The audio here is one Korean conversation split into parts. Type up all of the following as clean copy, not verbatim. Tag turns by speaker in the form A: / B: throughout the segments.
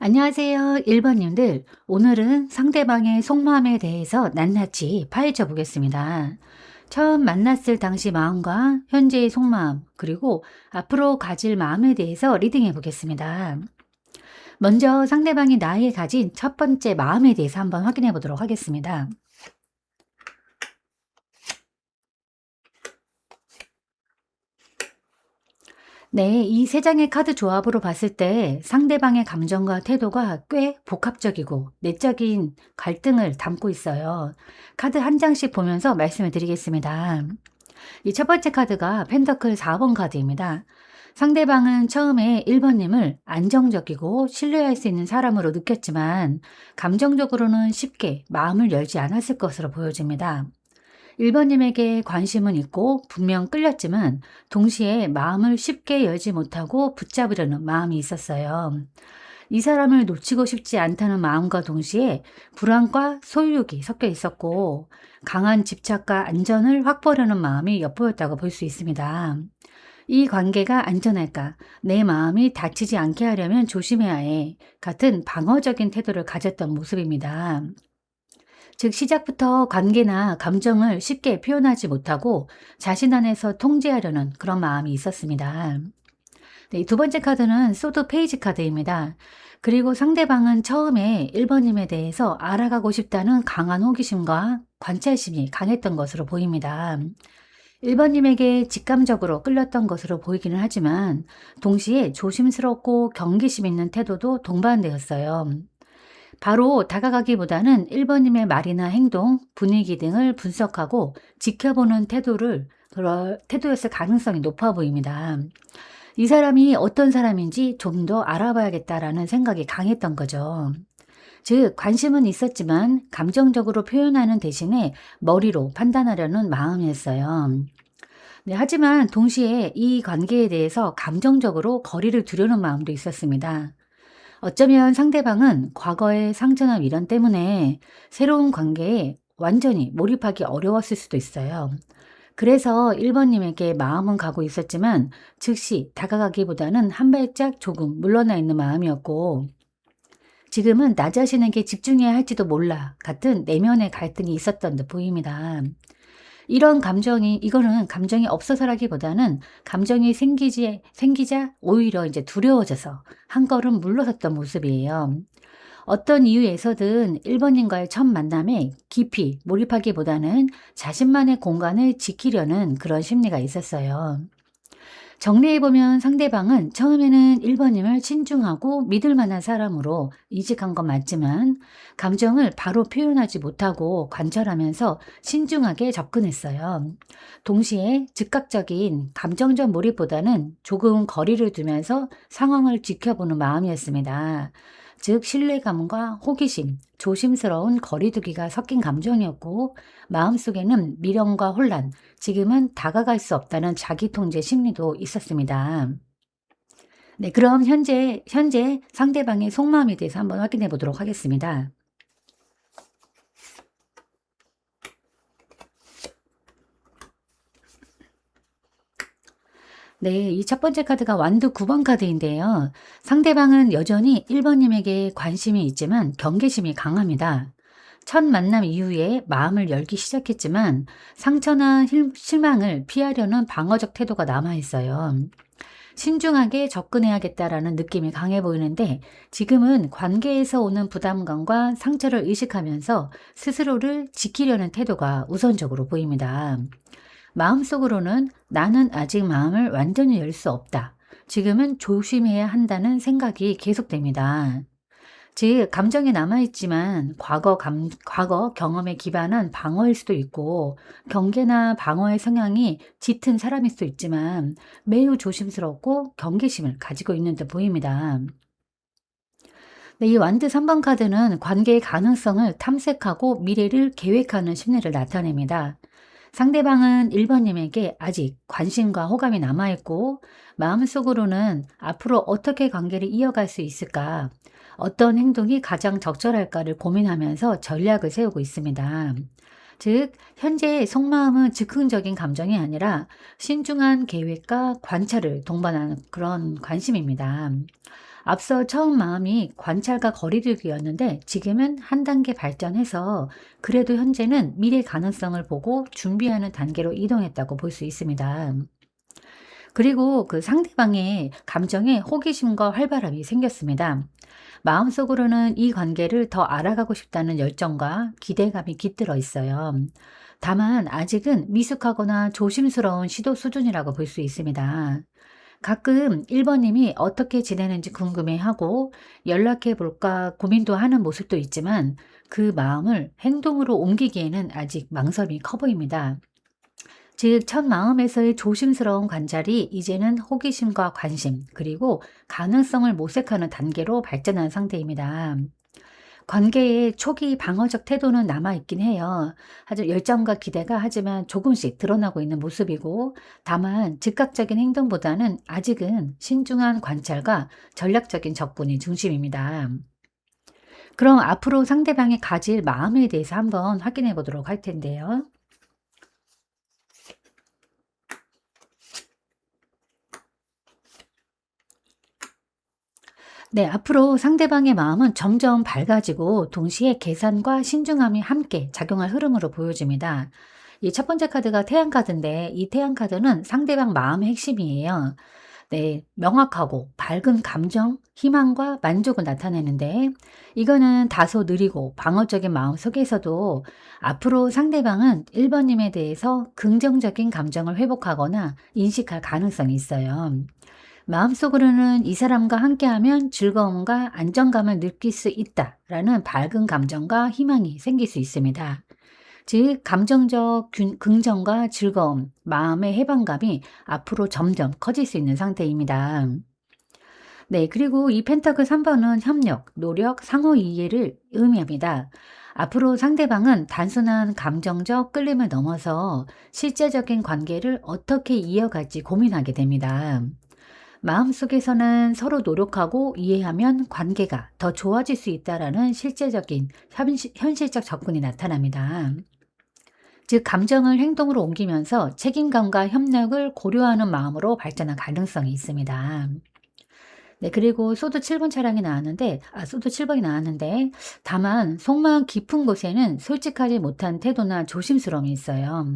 A: 안녕하세요. 1번님들. 오늘은 상대방의 속마음에 대해서 낱낱이 파헤쳐 보겠습니다. 처음 만났을 당시 마음과 현재의 속마음, 그리고 앞으로 가질 마음에 대해서 리딩해 보겠습니다. 먼저 상대방이 나에게 가진 첫 번째 마음에 대해서 한번 확인해 보도록 하겠습니다. 네, 이 세 장의 카드 조합으로 봤을 때 상대방의 감정과 태도가 꽤 복합적이고 내적인 갈등을 담고 있어요. 카드 한 장씩 보면서 말씀을 드리겠습니다. 이 첫 번째 카드가 펜터클 4번 카드입니다. 상대방은 처음에 1번님을 안정적이고 신뢰할 수 있는 사람으로 느꼈지만 감정적으로는 쉽게 마음을 열지 않았을 것으로 보여집니다. 1번님에게 관심은 있고 분명 끌렸지만 동시에 마음을 쉽게 열지 못하고 붙잡으려는 마음이 있었어요. 이 사람을 놓치고 싶지 않다는 마음과 동시에 불안과 소유욕이 섞여 있었고 강한 집착과 안전을 확보하려는 마음이 엿보였다고 볼 수 있습니다. 이 관계가 안전할까? 내 마음이 다치지 않게 하려면 조심해야 해. 같은 방어적인 태도를 가졌던 모습입니다. 즉 시작부터 관계나 감정을 쉽게 표현하지 못하고 자신 안에서 통제하려는 그런 마음이 있었습니다. 네, 두 번째 카드는 소드 페이지 카드입니다. 그리고 상대방은 처음에 1번님에 대해서 알아가고 싶다는 강한 호기심과 관찰심이 강했던 것으로 보입니다. 1번님에게 직감적으로 끌렸던 것으로 보이기는 하지만 동시에 조심스럽고 경계심 있는 태도도 동반되었어요. 바로 다가가기보다는 1번님의 말이나 행동, 분위기 등을 분석하고 지켜보는 태도였을 가능성이 높아 보입니다. 이 사람이 어떤 사람인지 좀 더 알아봐야겠다라는 생각이 강했던 거죠. 즉, 관심은 있었지만 감정적으로 표현하는 대신에 머리로 판단하려는 마음이었어요. 네, 하지만 동시에 이 관계에 대해서 감정적으로 거리를 두려는 마음도 있었습니다. 어쩌면 상대방은 과거의 상처나 미련 때문에 새로운 관계에 완전히 몰입하기 어려웠을 수도 있어요. 그래서 1번님에게 마음은 가고 있었지만 즉시 다가가기보다는 한 발짝 조금 물러나 있는 마음이었고 지금은 나 자신에게 집중해야 할지도 몰라 같은 내면의 갈등이 있었던 듯 보입니다. 이거는 감정이 없어서라기보다는 감정이 생기자 오히려 이제 두려워져서 한 걸음 물러섰던 모습이에요. 어떤 이유에서든 1번님과의 첫 만남에 깊이 몰입하기보다는 자신만의 공간을 지키려는 그런 심리가 있었어요. 정리해보면 상대방은 처음에는 1번님을 친중하고 믿을 만한 사람으로 인식한 건 맞지만 감정을 바로 표현하지 못하고 관찰하면서 신중하게 접근했어요. 동시에 즉각적인 감정적 몰입보다는 조금 거리를 두면서 상황을 지켜보는 마음이었습니다. 즉 신뢰감과 호기심, 조심스러운 거리두기가 섞인 감정이었고 마음속에는 미련과 혼란, 지금은 다가갈 수 없다는 자기 통제 심리도 있었습니다. 네, 그럼 현재 상대방의 속마음에 대해서 한번 확인해 보도록 하겠습니다. 네, 이 첫 번째 카드가 완두 9번 카드인데요. 상대방은 여전히 1번님에게 관심이 있지만 경계심이 강합니다. 첫 만남 이후에 마음을 열기 시작했지만 상처나 실망을 피하려는 방어적 태도가 남아 있어요. 신중하게 접근해야겠다라는 느낌이 강해 보이는데 지금은 관계에서 오는 부담감과 상처를 의식하면서 스스로를 지키려는 태도가 우선적으로 보입니다. 마음속으로는 나는 아직 마음을 완전히 열 수 없다. 지금은 조심해야 한다는 생각이 계속됩니다. 즉 감정이 남아있지만 과거 경험에 기반한 방어일 수도 있고 경계나 방어의 성향이 짙은 사람일 수도 있지만 매우 조심스럽고 경계심을 가지고 있는 듯 보입니다. 네, 이 완드 3번 카드는 관계의 가능성을 탐색하고 미래를 계획하는 심리를 나타냅니다. 상대방은 1번님에게 아직 관심과 호감이 남아있고 마음속으로는 앞으로 어떻게 관계를 이어갈 수 있을까, 어떤 행동이 가장 적절할까를 고민하면서 전략을 세우고 있습니다. 즉, 현재의 속마음은 즉흥적인 감정이 아니라 신중한 계획과 관찰을 동반하는 그런 관심입니다. 앞서 처음 마음이 관찰과 거리두기였는데 지금은 한 단계 발전해서 그래도 현재는 미래 가능성을 보고 준비하는 단계로 이동했다고 볼 수 있습니다. 그리고 그 상대방의 감정에 호기심과 활발함이 생겼습니다. 마음속으로는 이 관계를 더 알아가고 싶다는 열정과 기대감이 깃들어 있어요. 다만 아직은 미숙하거나 조심스러운 시도 수준이라고 볼 수 있습니다. 가끔 1번님이 어떻게 지내는지 궁금해하고 연락해 볼까 고민도 하는 모습도 있지만 그 마음을 행동으로 옮기기에는 아직 망설임이 커 보입니다. 즉, 첫 마음에서의 조심스러운 관찰이 이제는 호기심과 관심, 그리고 가능성을 모색하는 단계로 발전한 상태입니다. 관계의 초기 방어적 태도는 남아있긴 해요. 하지만 열정과 기대가 하지만 조금씩 드러나고 있는 모습이고, 다만 즉각적인 행동보다는 아직은 신중한 관찰과 전략적인 접근이 중심입니다. 그럼 앞으로 상대방이 가질 마음에 대해서 한번 확인해 보도록 할 텐데요. 네, 앞으로 상대방의 마음은 점점 밝아지고 동시에 계산과 신중함이 함께 작용할 흐름으로 보여집니다. 이 첫 번째 카드가 태양 카드인데 이 태양 카드는 상대방 마음의 핵심이에요. 네, 명확하고 밝은 감정, 희망과 만족을 나타내는데 이거는 다소 느리고 방어적인 마음 속에서도 앞으로 상대방은 1번님에 대해서 긍정적인 감정을 회복하거나 인식할 가능성이 있어요. 마음속으로는 이 사람과 함께하면 즐거움과 안정감을 느낄 수 있다라는 밝은 감정과 희망이 생길 수 있습니다. 즉, 감정적 긍정과 즐거움, 마음의 해방감이 앞으로 점점 커질 수 있는 상태입니다. 네, 그리고 이 펜타클 3번은 협력, 노력, 상호 이해를 의미합니다. 앞으로 상대방은 단순한 감정적 끌림을 넘어서 실제적인 관계를 어떻게 이어갈지 고민하게 됩니다. 마음속에서는 서로 노력하고 이해하면 관계가 더 좋아질 수 있다라는 실제적인 현실적 접근이 나타납니다. 즉, 감정을 행동으로 옮기면서 책임감과 협력을 고려하는 마음으로 발전할 가능성이 있습니다. 네, 그리고 소드 7번 차량이 나왔는데, 소드 7번이 나왔는데, 다만 속마음 깊은 곳에는 솔직하지 못한 태도나 조심스러움이 있어요.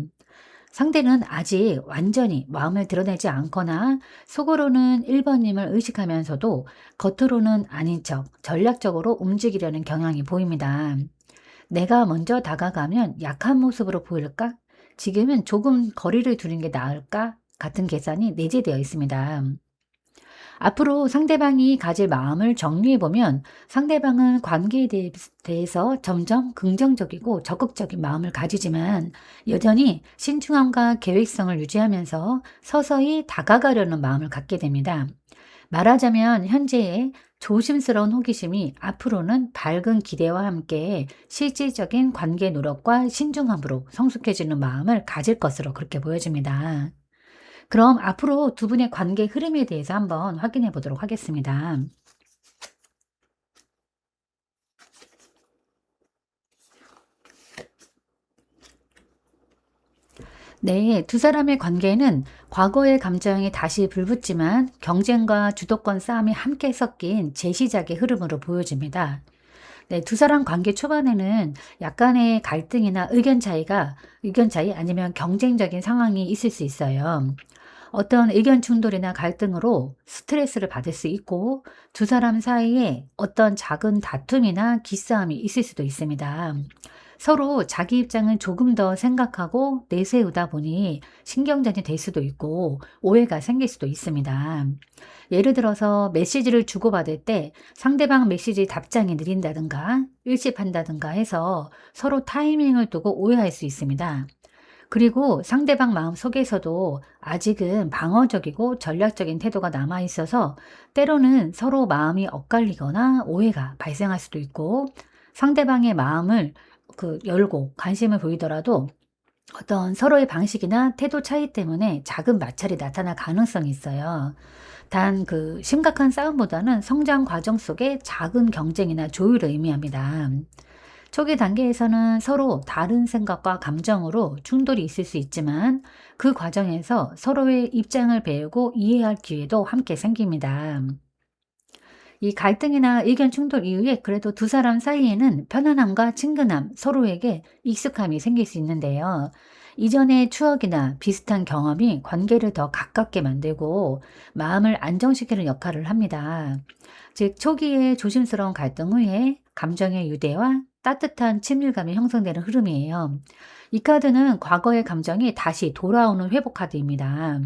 A: 상대는 아직 완전히 마음을 드러내지 않거나 속으로는 1번님을 의식하면서도 겉으로는 아닌 척 전략적으로 움직이려는 경향이 보입니다. 내가 먼저 다가가면 약한 모습으로 보일까? 지금은 조금 거리를 두는 게 나을까? 같은 계산이 내재되어 있습니다. 앞으로 상대방이 가질 마음을 정리해보면 상대방은 관계에 대해서 점점 긍정적이고 적극적인 마음을 가지지만 여전히 신중함과 계획성을 유지하면서 서서히 다가가려는 마음을 갖게 됩니다. 말하자면 현재의 조심스러운 호기심이 앞으로는 밝은 기대와 함께 실질적인 관계 노력과 신중함으로 성숙해지는 마음을 가질 것으로 그렇게 보여집니다. 그럼 앞으로 두 분의 관계 흐름에 대해서 한번 확인해 보도록 하겠습니다. 네, 두 사람의 관계는 과거의 감정이 다시 불붙지만 경쟁과 주도권 싸움이 함께 섞인 재시작의 흐름으로 보여집니다. 네, 두 사람 관계 초반에는 약간의 갈등이나 의견 차이 아니면 경쟁적인 상황이 있을 수 있어요. 어떤 의견 충돌이나 갈등으로 스트레스를 받을 수 있고 두 사람 사이에 어떤 작은 다툼이나 기싸움이 있을 수도 있습니다. 서로 자기 입장을 조금 더 생각하고 내세우다 보니 신경전이 될 수도 있고 오해가 생길 수도 있습니다. 예를 들어서 메시지를 주고받을 때 상대방 메시지 답장이 느린다든가 일십한다든가 해서 서로 타이밍을 두고 오해할 수 있습니다. 그리고 상대방 마음 속에서도 아직은 방어적이고 전략적인 태도가 남아 있어서 때로는 서로 마음이 엇갈리거나 오해가 발생할 수도 있고 상대방의 마음을 열고 관심을 보이더라도 어떤 서로의 방식이나 태도 차이 때문에 작은 마찰이 나타날 가능성이 있어요. 단 심각한 싸움보다는 성장 과정 속의 작은 경쟁이나 조율을 의미합니다. 초기 단계에서는 서로 다른 생각과 감정으로 충돌이 있을 수 있지만 그 과정에서 서로의 입장을 배우고 이해할 기회도 함께 생깁니다. 이 갈등이나 의견 충돌 이후에 그래도 두 사람 사이에는 편안함과 친근함, 서로에게 익숙함이 생길 수 있는데요. 이전의 추억이나 비슷한 경험이 관계를 더 가깝게 만들고 마음을 안정시키는 역할을 합니다. 즉, 초기에 조심스러운 갈등 후에 감정의 유대와 따뜻한 친밀감이 형성되는 흐름이에요. 이 카드는 과거의 감정이 다시 돌아오는 회복 카드입니다.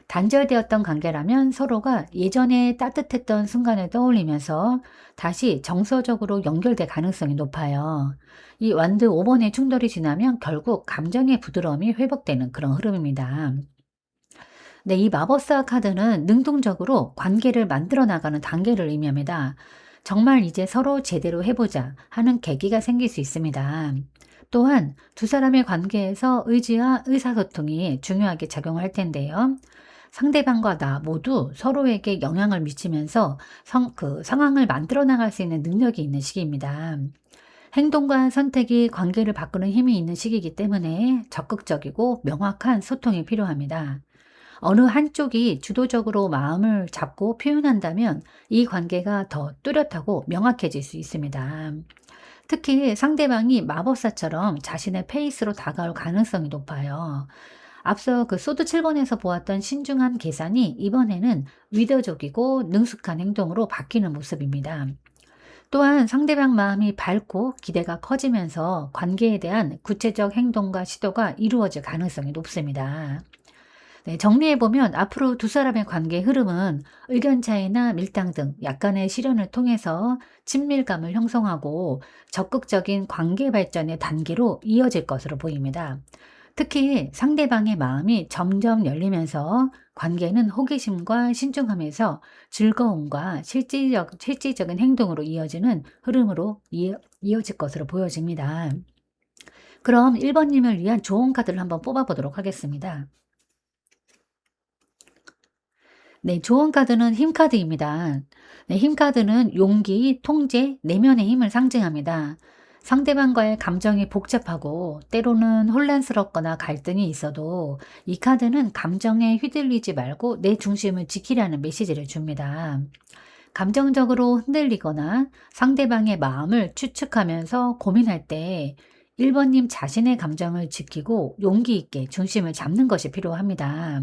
A: 단절되었던 관계라면 서로가 예전에 따뜻했던 순간을 떠올리면서 다시 정서적으로 연결될 가능성이 높아요. 이 완드 5번의 충돌이 지나면 결국 감정의 부드러움이 회복되는 그런 흐름입니다. 네, 이 마법사 카드는 능동적으로 관계를 만들어 나가는 단계를 의미합니다. 정말 이제 서로 제대로 해보자 하는 계기가 생길 수 있습니다. 또한 두 사람의 관계에서 의지와 의사소통이 중요하게 작용할 텐데요. 상대방과 나 모두 서로에게 영향을 미치면서 상황을 만들어 나갈 수 있는 능력이 있는 시기입니다. 행동과 선택이 관계를 바꾸는 힘이 있는 시기이기 때문에 적극적이고 명확한 소통이 필요합니다. 어느 한쪽이 주도적으로 마음을 잡고 표현한다면 이 관계가 더 뚜렷하고 명확해질 수 있습니다. 특히 상대방이 마법사처럼 자신의 페이스로 다가올 가능성이 높아요. 앞서 그 소드 7번에서 보았던 신중한 계산이 이번에는 위도적이고 능숙한 행동으로 바뀌는 모습입니다. 또한 상대방 마음이 밝고 기대가 커지면서 관계에 대한 구체적 행동과 시도가 이루어질 가능성이 높습니다. 네, 정리해보면 앞으로 두 사람의 관계 흐름은 의견 차이나 밀당 등 약간의 시련을 통해서 친밀감을 형성하고 적극적인 관계 발전의 단계로 이어질 것으로 보입니다. 특히 상대방의 마음이 점점 열리면서 관계는 호기심과 신중함에서 즐거움과 실질적인 행동으로 이어지는 흐름으로 이어질 것으로 보여집니다. 그럼 1번님을 위한 좋은 카드를 한번 뽑아보도록 하겠습니다. 네, 좋은 카드는 힘 카드입니다. 네, 힘 카드는 용기, 통제, 내면의 힘을 상징합니다. 상대방과의 감정이 복잡하고 때로는 혼란스럽거나 갈등이 있어도 이 카드는 감정에 휘둘리지 말고 내 중심을 지키라는 메시지를 줍니다. 감정적으로 흔들리거나 상대방의 마음을 추측하면서 고민할 때 1번님 자신의 감정을 지키고 용기 있게 중심을 잡는 것이 필요합니다.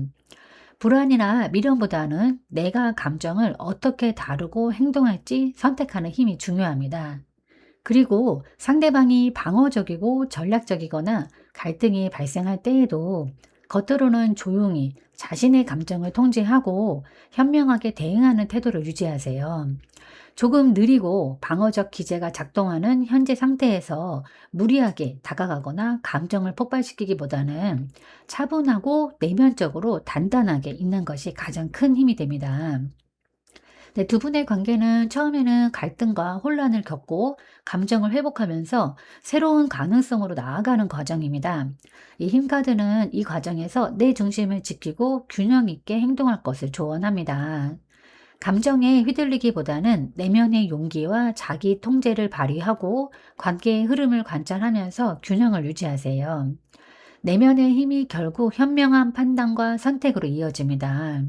A: 불안이나 미련보다는 내가 감정을 어떻게 다루고 행동할지 선택하는 힘이 중요합니다. 그리고 상대방이 방어적이고 전략적이거나 갈등이 발생할 때에도 겉으로는 조용히 자신의 감정을 통제하고 현명하게 대응하는 태도를 유지하세요. 조금 느리고 방어적 기제가 작동하는 현재 상태에서 무리하게 다가가거나 감정을 폭발시키기보다는 차분하고 내면적으로 단단하게 있는 것이 가장 큰 힘이 됩니다. 네, 두 분의 관계는 처음에는 갈등과 혼란을 겪고 감정을 회복하면서 새로운 가능성으로 나아가는 과정입니다. 이 힘카드는 이 과정에서 내 중심을 지키고 균형 있게 행동할 것을 조언합니다. 감정에 휘둘리기보다는 내면의 용기와 자기 통제를 발휘하고 관계의 흐름을 관찰하면서 균형을 유지하세요. 내면의 힘이 결국 현명한 판단과 선택으로 이어집니다.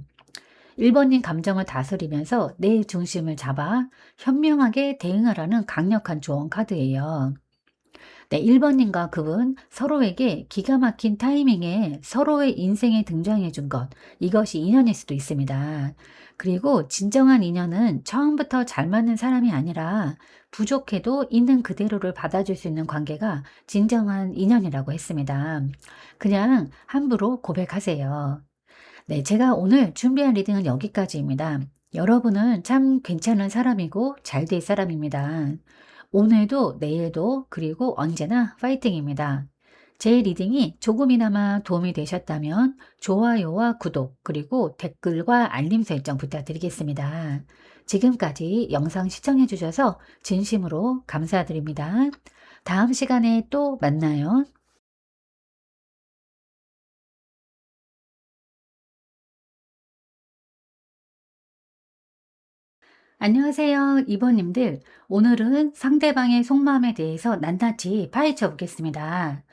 A: 1번님 감정을 다스리면서 내 중심을 잡아 현명하게 대응하라는 강력한 조언 카드예요. 네, 1번님과 그분 서로에게 기가 막힌 타이밍에 서로의 인생에 등장해 준 것, 이것이 인연일 수도 있습니다. 그리고 진정한 인연은 처음부터 잘 맞는 사람이 아니라 부족해도 있는 그대로를 받아줄 수 있는 관계가 진정한 인연이라고 했습니다. 그냥 함부로 고백하세요. 네, 제가 오늘 준비한 리딩은 여기까지입니다. 여러분은 참 괜찮은 사람이고 잘 될 사람입니다. 오늘도 내일도 그리고 언제나 파이팅입니다. 제 리딩이 조금이나마 도움이 되셨다면 좋아요와 구독 그리고 댓글과 알림 설정 부탁드리겠습니다. 지금까지 영상 시청해 주셔서 진심으로 감사드립니다. 다음 시간에 또 만나요. 안녕하세요, 이번님들. 오늘은 상대방의 속마음에 대해서 낱낱이 파헤쳐 보겠습니다.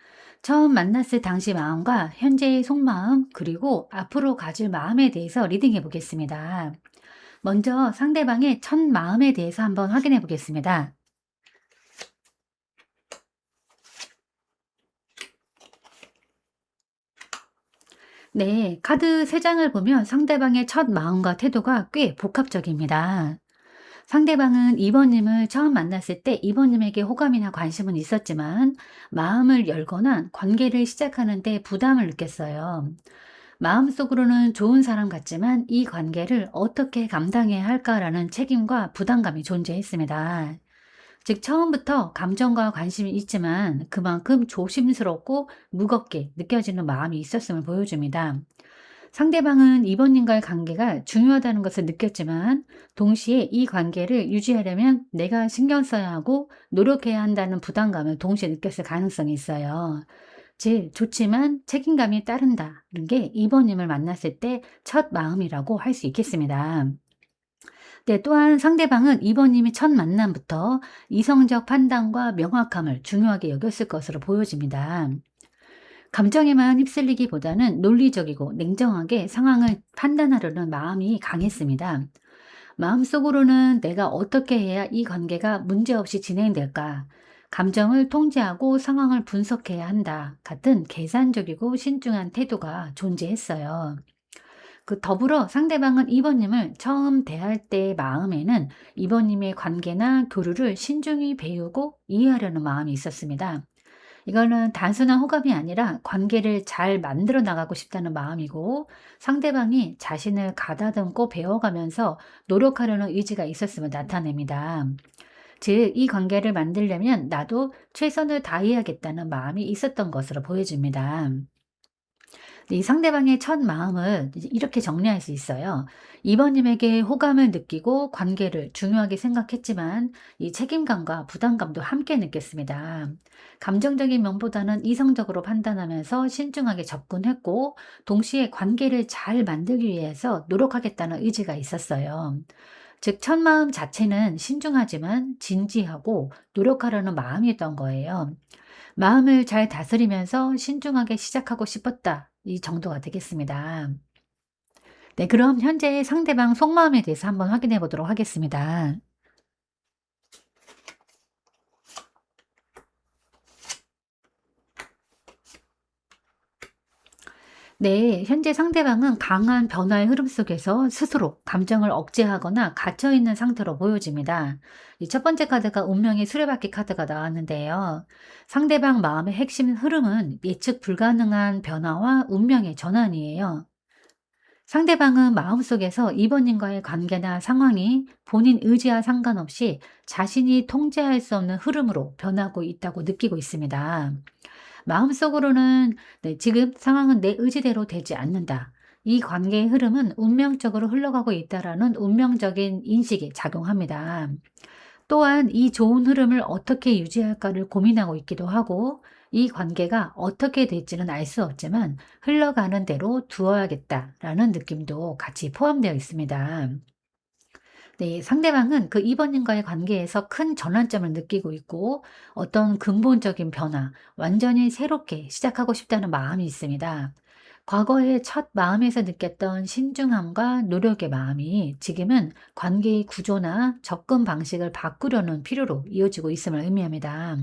A: 처음 만났을 당시 마음과 현재의 속마음, 그리고 앞으로 가질 마음에 대해서 리딩해 보겠습니다. 먼저 상대방의 첫 마음에 대해서 한번 확인해 보겠습니다. 네, 카드 3장을 보면 상대방의 첫 마음과 태도가 꽤 복합적입니다. 상대방은 이번님을 처음 만났을 때 이번님에게 호감이나 관심은 있었지만 마음을 열거나 관계를 시작하는데 부담을 느꼈어요. 마음속으로는 좋은 사람 같지만 이 관계를 어떻게 감당해야 할까라는 책임과 부담감이 존재했습니다. 즉, 처음부터 감정과 관심이 있지만 그만큼 조심스럽고 무겁게 느껴지는 마음이 있었음을 보여줍니다. 상대방은 이번님과의 관계가 중요하다는 것을 느꼈지만 동시에 이 관계를 유지하려면 내가 신경 써야 하고 노력해야 한다는 부담감을 동시에 느꼈을 가능성이 있어요. 즉, 좋지만 책임감이 따른다는 게 이번님을 만났을 때 첫 마음이라고 할 수 있겠습니다. 네, 또한 상대방은 이번님이 첫 만남부터 이성적 판단과 명확함을 중요하게 여겼을 것으로 보여집니다. 감정에만 휩쓸리기보다는 논리적이고 냉정하게 상황을 판단하려는 마음이 강했습니다. 마음속으로는 내가 어떻게 해야 이 관계가 문제없이 진행될까? 감정을 통제하고 상황을 분석해야 한다. 같은 계산적이고 신중한 태도가 존재했어요. 더불어 상대방은 이번님을 처음 대할 때의 마음에는 이번님의 관계나 교류를 신중히 배우고 이해하려는 마음이 있었습니다. 이거는 단순한 호감이 아니라 관계를 잘 만들어 나가고 싶다는 마음이고 상대방이 자신을 가다듬고 배워가면서 노력하려는 의지가 있었음을 나타냅니다. 즉, 이 관계를 만들려면 나도 최선을 다해야겠다는 마음이 있었던 것으로 보여집니다. 이 상대방의 첫 마음을 이제 이렇게 정리할 수 있어요. 이번님에게 호감을 느끼고 관계를 중요하게 생각했지만 이 책임감과 부담감도 함께 느꼈습니다. 감정적인 면보다는 이성적으로 판단하면서 신중하게 접근했고 동시에 관계를 잘 만들기 위해서 노력하겠다는 의지가 있었어요. 즉, 첫 마음 자체는 신중하지만 진지하고 노력하려는 마음이었던 거예요. 마음을 잘 다스리면서 신중하게 시작하고 싶었다. 이 정도가 되겠습니다. 네, 그럼 현재 상대방 속마음에 대해서 한번 확인해 보도록 하겠습니다. 네, 현재 상대방은 강한 변화의 흐름 속에서 스스로 감정을 억제하거나 갇혀 있는 상태로 보여집니다. 이 첫 번째 카드가 운명의 수레바퀴 카드가 나왔는데요. 상대방 마음의 핵심 흐름은 예측 불가능한 변화와 운명의 전환이에요. 상대방은 마음속에서 이번님과의 관계나 상황이 본인 의지와 상관없이 자신이 통제할 수 없는 흐름으로 변하고 있다고 느끼고 있습니다. 마음속으로는 네, 지금 상황은 내 의지대로 되지 않는다. 이 관계의 흐름은 운명적으로 흘러가고 있다라는 운명적인 인식이 작용합니다. 또한 이 좋은 흐름을 어떻게 유지할까를 고민하고 있기도 하고 이 관계가 어떻게 될지는 알 수 없지만 흘러가는 대로 두어야겠다라는 느낌도 같이 포함되어 있습니다. 네, 상대방은 그 이번님과의 관계에서 큰 전환점을 느끼고 있고 어떤 근본적인 변화, 완전히 새롭게 시작하고 싶다는 마음이 있습니다. 과거의 첫 마음에서 느꼈던 신중함과 노력의 마음이 지금은 관계의 구조나 접근 방식을 바꾸려는 필요로 이어지고 있음을 의미합니다.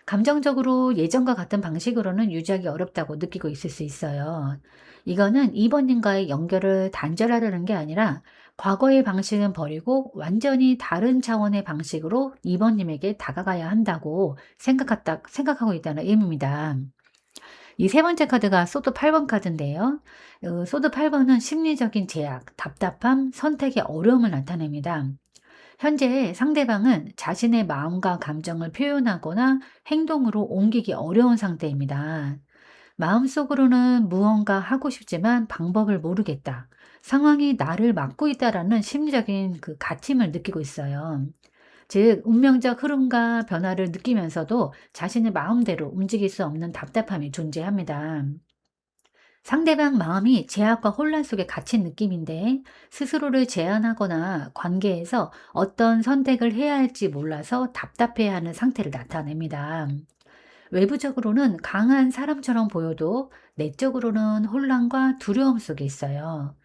A: 감정적으로 예전과 같은 방식으로는 유지하기 어렵다고 느끼고 있을 수 있어요. 이거는 이번님과의 연결을 단절하려는 게 아니라 과거의 방식은 버리고 완전히 다른 차원의 방식으로 이번님에게 다가가야 한다고 생각하고 있다는 의미입니다. 이 세 번째 카드가 소드 8번 카드인데요. 소드 8번은 심리적인 제약, 답답함, 선택의 어려움을 나타냅니다. 현재 상대방은 자신의 마음과 감정을 표현하거나 행동으로 옮기기 어려운 상태입니다. 마음속으로는 무언가 하고 싶지만 방법을 모르겠다. 상황이 나를 막고 있다라는 심리적인 갇힘을 느끼고 있어요. 즉, 운명적 흐름과 변화를 느끼면서도 자신의 마음대로 움직일 수 없는 답답함이 존재합니다. 상대방 마음이 제약과 혼란 속에 갇힌 느낌인데 스스로를 제한하거나 관계에서 어떤 선택을 해야 할지 몰라서 답답해하는 상태를 나타냅니다. 외부적으로는 강한 사람처럼 보여도 내적으로는 혼란과 두려움 속에 있어요.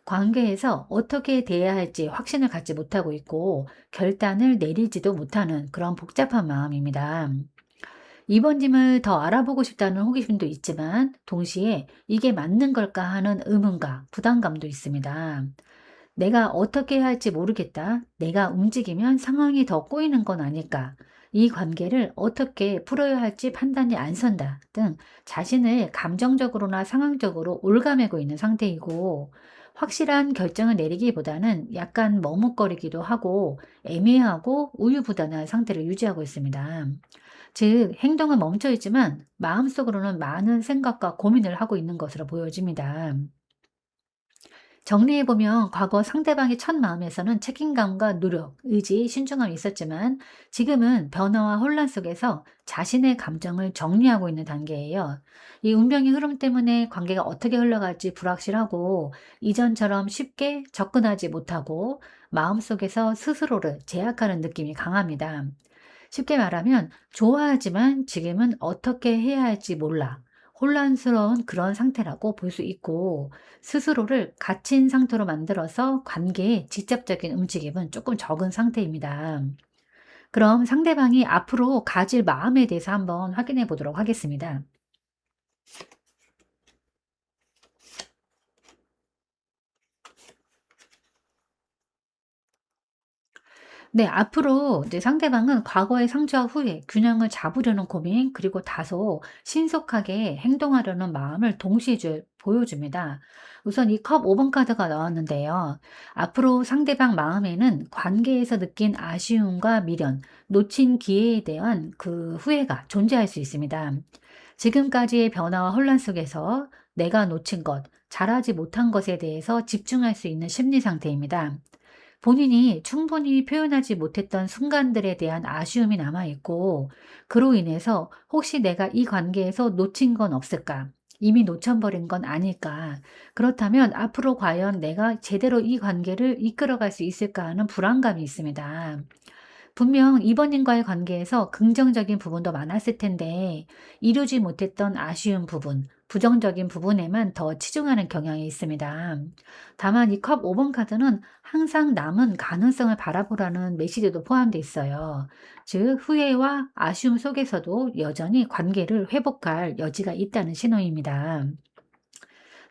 A: 관계에서 어떻게 대해야 할지 확신을 갖지 못하고 있고 결단을 내리지도 못하는 그런 복잡한 마음입니다. 이번 짐을 더 알아보고 싶다는 호기심도 있지만 동시에 이게 맞는 걸까 하는 의문과 부담감도 있습니다. 내가 어떻게 해야 할지 모르겠다. 내가 움직이면 상황이 더 꼬이는 건 아닐까. 이 관계를 어떻게 풀어야 할지 판단이 안 선다. 등 자신을 감정적으로나 상황적으로 올가매고 있는 상태이고, 확실한 결정을 내리기보다는 약간 머뭇거리기도 하고 애매하고 우유부단한 상태를 유지하고 있습니다. 즉, 행동은 멈춰 있지만 마음속으로는 많은 생각과 고민을 하고 있는 것으로 보여집니다. 정리해보면 과거 상대방의 첫 마음에서는 책임감과 노력, 의지, 신중함이 있었지만 지금은 변화와 혼란 속에서 자신의 감정을 정리하고 있는 단계예요. 이 운명의 흐름 때문에 관계가 어떻게 흘러갈지 불확실하고 이전처럼 쉽게 접근하지 못하고 마음속에서 스스로를 제약하는 느낌이 강합니다. 쉽게 말하면 좋아하지만 지금은 어떻게 해야 할지 몰라. 혼란스러운 그런 상태라고 볼 수 있고 스스로를 갇힌 상태로 만들어서 관계에 직접적인 움직임은 조금 적은 상태입니다. 그럼 상대방이 앞으로 가질 마음에 대해서 한번 확인해 보도록 하겠습니다. 네, 앞으로 이제 상대방은 과거의 상처와 후회, 균형을 잡으려는 고민, 그리고 다소 신속하게 행동하려는 마음을 동시에 보여줍니다. 우선 이 컵 5번 카드가 나왔는데요. 앞으로 상대방 마음에는 관계에서 느낀 아쉬움과 미련, 놓친 기회에 대한 그 후회가 존재할 수 있습니다. 지금까지의 변화와 혼란 속에서 내가 놓친 것, 잘하지 못한 것에 대해서 집중할 수 있는 심리 상태입니다. 본인이 충분히 표현하지 못했던 순간들에 대한 아쉬움이 남아 있고, 그로 인해서 혹시 내가 이 관계에서 놓친 건 없을까? 이미 놓쳐버린 건 아닐까? 그렇다면 앞으로 과연 내가 제대로 이 관계를 이끌어갈 수 있을까 하는 불안감이 있습니다. 분명 이번님과의 관계에서 긍정적인 부분도 많았을 텐데 이루지 못했던 아쉬운 부분, 부정적인 부분에만 더 치중하는 경향이 있습니다. 다만 이 컵 5번 카드는 항상 남은 가능성을 바라보라는 메시지도 포함되어 있어요. 즉, 후회와 아쉬움 속에서도 여전히 관계를 회복할 여지가 있다는 신호입니다.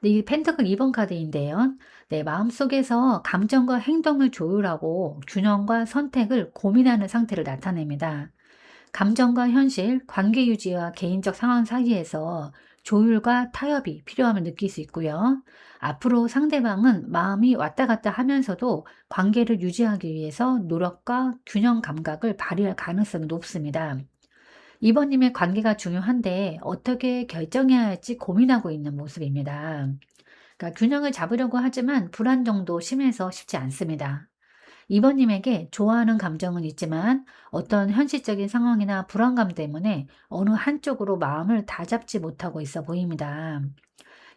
A: 네, 이 펜터클 2번 카드인데요. 내 마음속에서 감정과 행동을 조율하고 균형과 선택을 고민하는 상태를 나타냅니다. 감정과 현실, 관계 유지와 개인적 상황 사이에서 조율과 타협이 필요함을 느낄 수 있고요. 앞으로 상대방은 마음이 왔다 갔다 하면서도 관계를 유지하기 위해서 노력과 균형 감각을 발휘할 가능성이 높습니다. 이번님의 관계가 중요한데 어떻게 결정해야 할지 고민하고 있는 모습입니다. 그러니까 균형을 잡으려고 하지만 불안정도 심해서 쉽지 않습니다. 이번님에게 좋아하는 감정은 있지만 어떤 현실적인 상황이나 불안감 때문에 어느 한쪽으로 마음을 다잡지 못하고 있어 보입니다.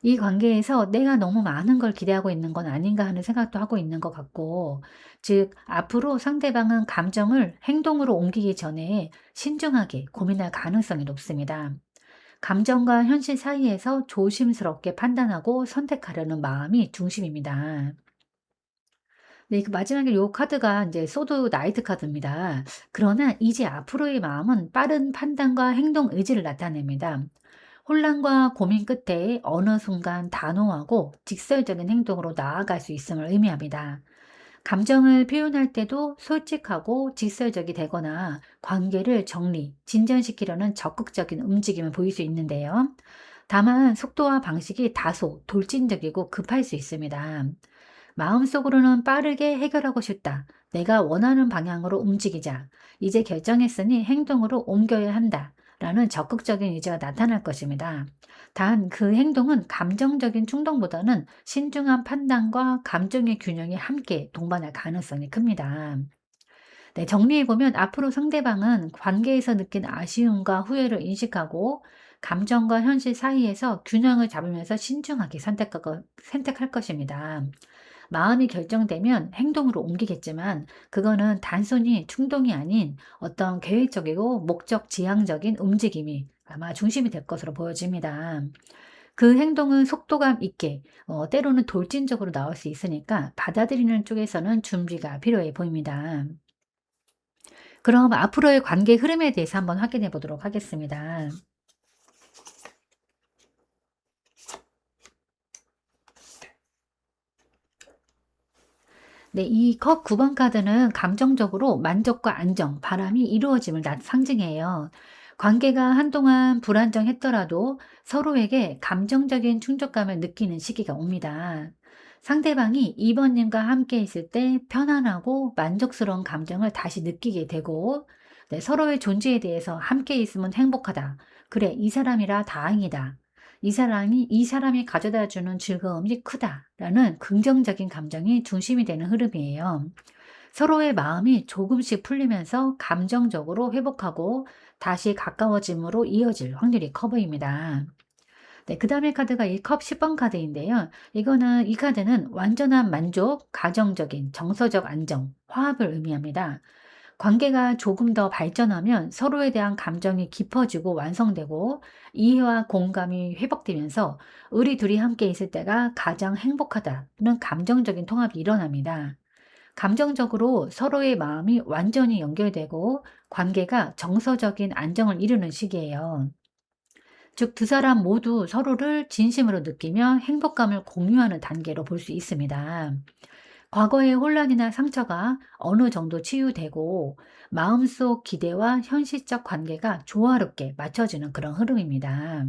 A: 이 관계에서 내가 너무 많은 걸 기대하고 있는 건 아닌가 하는 생각도 하고 있는 것 같고, 즉, 앞으로 상대방은 감정을 행동으로 옮기기 전에 신중하게 고민할 가능성이 높습니다. 감정과 현실 사이에서 조심스럽게 판단하고 선택하려는 마음이 중심입니다. 네, 그 마지막에 요 카드가 이제 소드 나이트 카드입니다. 그러나 이제 앞으로의 마음은 빠른 판단과 행동 의지를 나타냅니다. 혼란과 고민 끝에 어느 순간 단호하고 직설적인 행동으로 나아갈 수 있음을 의미합니다. 감정을 표현할 때도 솔직하고 직설적이 되거나 관계를 정리, 진전시키려는 적극적인 움직임을 보일 수 있는데요. 다만 속도와 방식이 다소 돌진적이고 급할 수 있습니다. 마음속으로는 빠르게 해결하고 싶다. 내가 원하는 방향으로 움직이자. 이제 결정했으니 행동으로 옮겨야 한다. 라는 적극적인 의지가 나타날 것입니다. 단 그 행동은 감정적인 충동보다는 신중한 판단과 감정의 균형이 함께 동반할 가능성이 큽니다. 네, 정리해보면 앞으로 상대방은 관계에서 느낀 아쉬움과 후회를 인식하고 감정과 현실 사이에서 균형을 잡으면서 신중하게 선택할 것입니다. 마음이 결정되면 행동으로 옮기겠지만 그거는 단순히 충동이 아닌 어떤 계획적이고 목적 지향적인 움직임이 아마 중심이 될 것으로 보여집니다. 그 행동은 속도감 있게 때로는 돌진적으로 나올 수 있으니까 받아들이는 쪽에서는 준비가 필요해 보입니다. 그럼 앞으로의 관계 흐름에 대해서 한번 확인해 보도록 하겠습니다. 네, 이 컵 9번 카드는 감정적으로 만족과 안정, 바람이 이루어짐을 상징해요. 관계가 한동안 불안정했더라도 서로에게 감정적인 충족감을 느끼는 시기가 옵니다. 상대방이 2번님과 함께 있을 때 편안하고 만족스러운 감정을 다시 느끼게 되고, 네, 서로의 존재에 대해서 함께 있으면 행복하다. 그래, 이 사람이라 다행이다. 이 사람이 가져다 주는 즐거움이 크다라는 긍정적인 감정이 중심이 되는 흐름이에요. 서로의 마음이 조금씩 풀리면서 감정적으로 회복하고 다시 가까워짐으로 이어질 확률이 커 보입니다. 네, 그 다음에 카드가 이 컵 10번 카드인데요. 이 카드는 완전한 만족, 가정적인, 정서적 안정, 화합을 의미합니다. 관계가 조금 더 발전하면 서로에 대한 감정이 깊어지고 완성되고 이해와 공감이 회복되면서 우리 둘이 함께 있을 때가 가장 행복하다는 감정적인 통합이 일어납니다. 감정적으로 서로의 마음이 완전히 연결되고 관계가 정서적인 안정을 이루는 시기예요. 즉, 두 사람 모두 서로를 진심으로 느끼며 행복감을 공유하는 단계로 볼 수 있습니다. 과거의 혼란이나 상처가 어느 정도 치유되고 마음속 기대와 현실적 관계가 조화롭게 맞춰지는 그런 흐름입니다.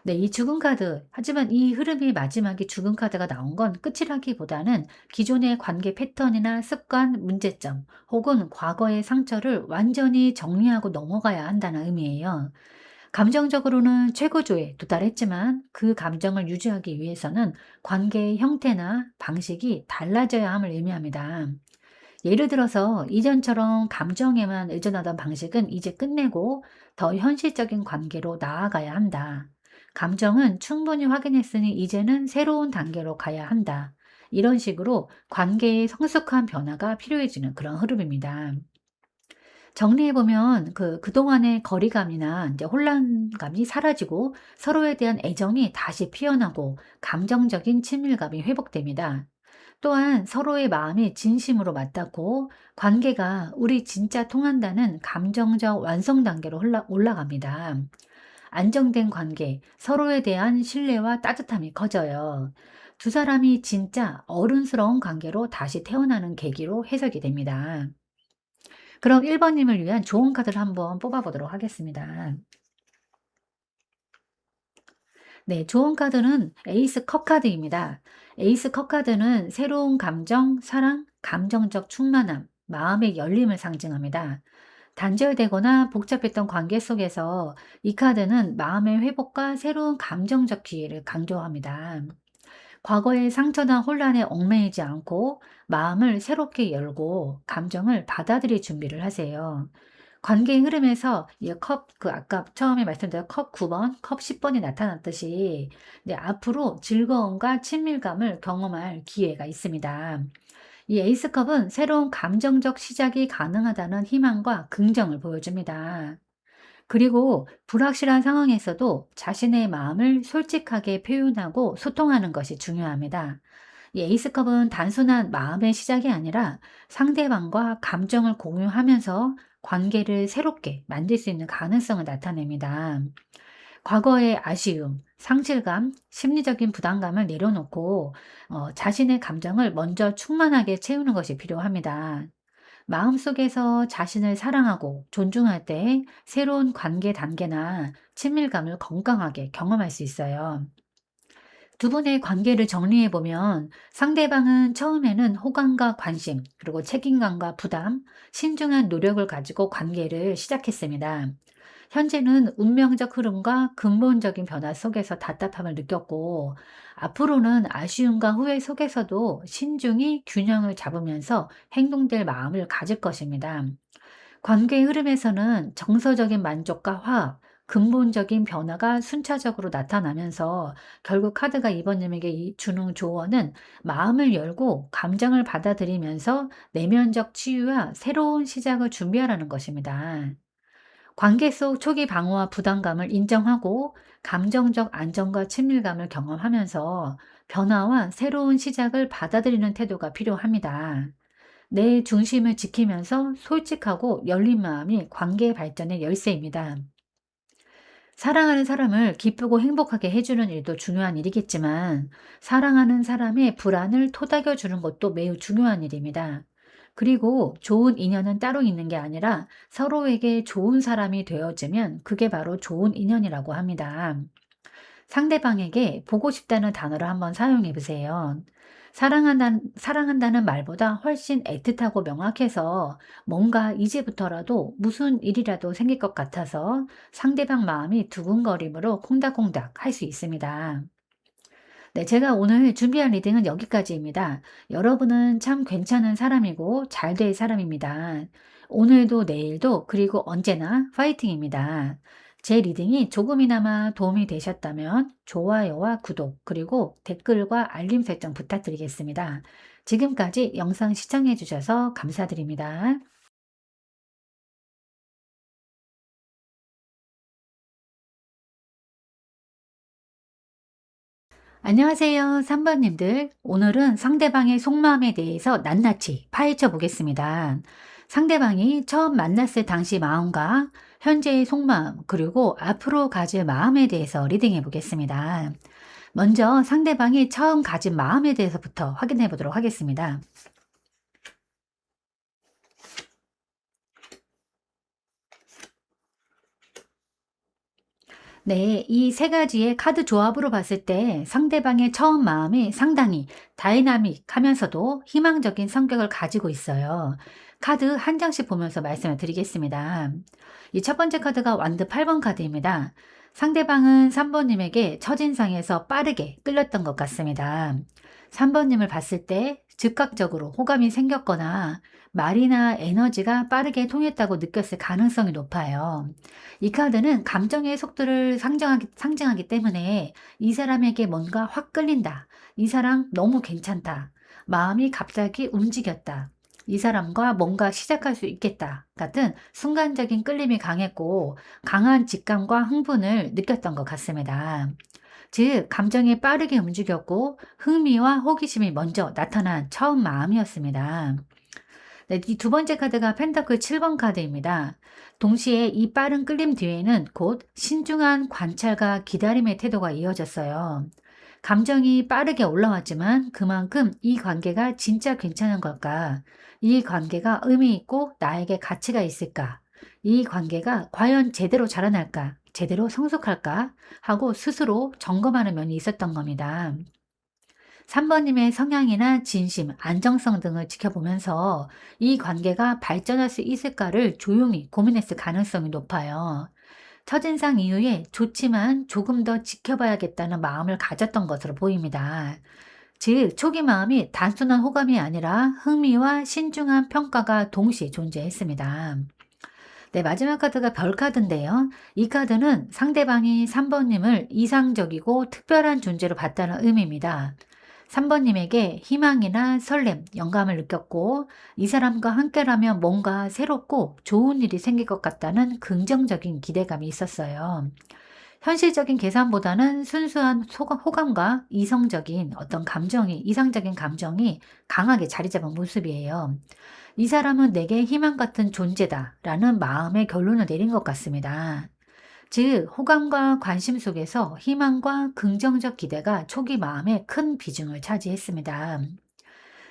A: 네, 이 죽은 카드. 하지만 이 흐름이 마지막에 죽은 카드가 나온 건 끝이라기보다는 기존의 관계 패턴이나 습관, 문제점 혹은 과거의 상처를 완전히 정리하고 넘어가야 한다는 의미예요. 감정적으로는 최고조에 도달했지만 그 감정을 유지하기 위해서는 관계의 형태나 방식이 달라져야 함을 의미합니다. 예를 들어서 이전처럼 감정에만 의존하던 방식은 이제 끝내고 더 현실적인 관계로 나아가야 한다. 감정은 충분히 확인했으니 이제는 새로운 단계로 가야 한다. 이런 식으로 관계의 성숙한 변화가 필요해지는 그런 흐름입니다. 정리해보면 그동안의 거리감이나 이제 혼란감이 사라지고 서로에 대한 애정이 다시 피어나고 감정적인 친밀감이 회복됩니다. 또한 서로의 마음이 진심으로 맞닿고 관계가 우리 진짜 통한다는 감정적 완성 단계로 올라갑니다. 안정된 관계, 서로에 대한 신뢰와 따뜻함이 커져요. 두 사람이 진짜 어른스러운 관계로 다시 태어나는 계기로 해석이 됩니다. 그럼 1번 님을 위한 좋은 카드를 한번 뽑아 보도록 하겠습니다. 네, 좋은 카드는 에이스 컵 카드입니다. 에이스 컵 카드는 새로운 감정, 사랑, 감정적 충만함, 마음의 열림을 상징합니다. 단절되거나 복잡했던 관계 속에서 이 카드는 마음의 회복과 새로운 감정적 기회를 강조합니다. 과거의 상처나 혼란에 얽매이지 않고 마음을 새롭게 열고 감정을 받아들일 준비를 하세요. 관계의 흐름에서 이 아까 처음에 말씀드린 컵 9번, 컵 10번이 나타났듯이 네, 앞으로 즐거움과 친밀감을 경험할 기회가 있습니다. 이 에이스컵은 새로운 감정적 시작이 가능하다는 희망과 긍정을 보여줍니다. 그리고 불확실한 상황에서도 자신의 마음을 솔직하게 표현하고 소통하는 것이 중요합니다. 이 에이스컵은 단순한 마음의 시작이 아니라 상대방과 감정을 공유하면서 관계를 새롭게 만들 수 있는 가능성을 나타냅니다. 과거의 아쉬움, 상실감, 심리적인 부담감을 내려놓고 자신의 감정을 먼저 충만하게 채우는 것이 필요합니다. 마음속에서 자신을 사랑하고 존중할 때 새로운 관계 단계나 친밀감을 건강하게 경험할 수 있어요. 두 분의 관계를 정리해 보면 상대방은 처음에는 호감과 관심, 그리고 책임감과 부담, 신중한 노력을 가지고 관계를 시작했습니다. 현재는 운명적 흐름과 근본적인 변화 속에서 답답함을 느꼈고, 앞으로는 아쉬움과 후회 속에서도 신중히 균형을 잡으면서 행동될 마음을 가질 것입니다. 관계의 흐름에서는 정서적인 만족과 화합, 근본적인 변화가 순차적으로 나타나면서 결국 카드가 이번님에게 주는 조언은 마음을 열고 감정을 받아들이면서 내면적 치유와 새로운 시작을 준비하라는 것입니다. 관계 속 초기 방어와 부담감을 인정하고 감정적 안정과 친밀감을 경험하면서 변화와 새로운 시작을 받아들이는 태도가 필요합니다. 내 중심을 지키면서 솔직하고 열린 마음이 관계 발전의 열쇠입니다. 사랑하는 사람을 기쁘고 행복하게 해주는 일도 중요한 일이겠지만, 사랑하는 사람의 불안을 토닥여 주는 것도 매우 중요한 일입니다. 그리고 좋은 인연은 따로 있는 게 아니라 서로에게 좋은 사람이 되어주면 그게 바로 좋은 인연이라고 합니다. 상대방에게 보고 싶다는 단어를 한번 사용해 보세요. 사랑한다는 말보다 훨씬 애틋하고 명확해서 뭔가 이제부터라도 무슨 일이라도 생길 것 같아서 상대방 마음이 두근거림으로 콩닥콩닥 할 수 있습니다. 네, 제가 오늘 준비한 리딩은 여기까지입니다. 여러분은 참 괜찮은 사람이고 잘 될 사람입니다. 오늘도 내일도 그리고 언제나 파이팅입니다. 제 리딩이 조금이나마 도움이 되셨다면 좋아요와 구독 그리고 댓글과 알림 설정 부탁드리겠습니다. 지금까지 영상 시청해 주셔서 감사드립니다. 안녕하세요, 3번님들. 오늘은 상대방의 속마음에 대해서 낱낱이 파헤쳐 보겠습니다. 상대방이 처음 만났을 당시 마음과 현재의 속마음, 그리고 앞으로 가질 마음에 대해서 리딩해 보겠습니다. 먼저 상대방이 처음 가진 마음에 대해서부터 확인해 보도록 하겠습니다. 네, 이 세 가지의 카드 조합으로 봤을 때 상대방의 처음 마음이 상당히 다이나믹하면서도 희망적인 성격을 가지고 있어요. 카드 한 장씩 보면서 말씀을 드리겠습니다. 이 첫 번째 카드가 완드 8번 카드입니다. 상대방은 3번님에게 첫인상에서 빠르게 끌렸던 것 같습니다. 3번님을 봤을 때 즉각적으로 호감이 생겼거나 말이나 에너지가 빠르게 통했다고 느꼈을 가능성이 높아요. 이 카드는 감정의 속도를 상징하기 때문에 이 사람에게 뭔가 확 끌린다. 이 사람 너무 괜찮다. 마음이 갑자기 움직였다. 이 사람과 뭔가 시작할 수 있겠다. 같은 순간적인 끌림이 강했고 강한 직감과 흥분을 느꼈던 것 같습니다. 즉, 감정이 빠르게 움직였고 흥미와 호기심이 먼저 나타난 처음 마음이었습니다. 네, 이 두 번째 카드가 펜타클 7번 카드입니다. 동시에 이 빠른 끌림 뒤에는 곧 신중한 관찰과 기다림의 태도가 이어졌어요. 감정이 빠르게 올라왔지만 그만큼 이 관계가 진짜 괜찮은 걸까? 이 관계가 의미 있고 나에게 가치가 있을까? 이 관계가 과연 제대로 자라날까? 제대로 성숙할까? 하고 스스로 점검하는 면이 있었던 겁니다. 3번님의 성향이나 진심, 안정성 등을 지켜보면서 이 관계가 발전할 수 있을까를 조용히 고민했을 가능성이 높아요. 첫인상 이후에 좋지만 조금 더 지켜봐야겠다는 마음을 가졌던 것으로 보입니다. 즉, 초기 마음이 단순한 호감이 아니라 흥미와 신중한 평가가 동시에 존재했습니다. 네, 마지막 카드가 별 카드인데요. 이 카드는 상대방이 3번님을 이상적이고 특별한 존재로 봤다는 의미입니다. 3번님에게 희망이나 설렘, 영감을 느꼈고 이 사람과 함께라면 뭔가 새롭고 좋은 일이 생길 것 같다는 긍정적인 기대감이 있었어요. 현실적인 계산보다는 순수한 호감과 이성적인 어떤 감정이, 이상적인 감정이 강하게 자리 잡은 모습이에요. 이 사람은 내게 희망 같은 존재다라는 마음의 결론을 내린 것 같습니다. 즉, 호감과 관심 속에서 희망과 긍정적 기대가 초기 마음에 큰 비중을 차지했습니다.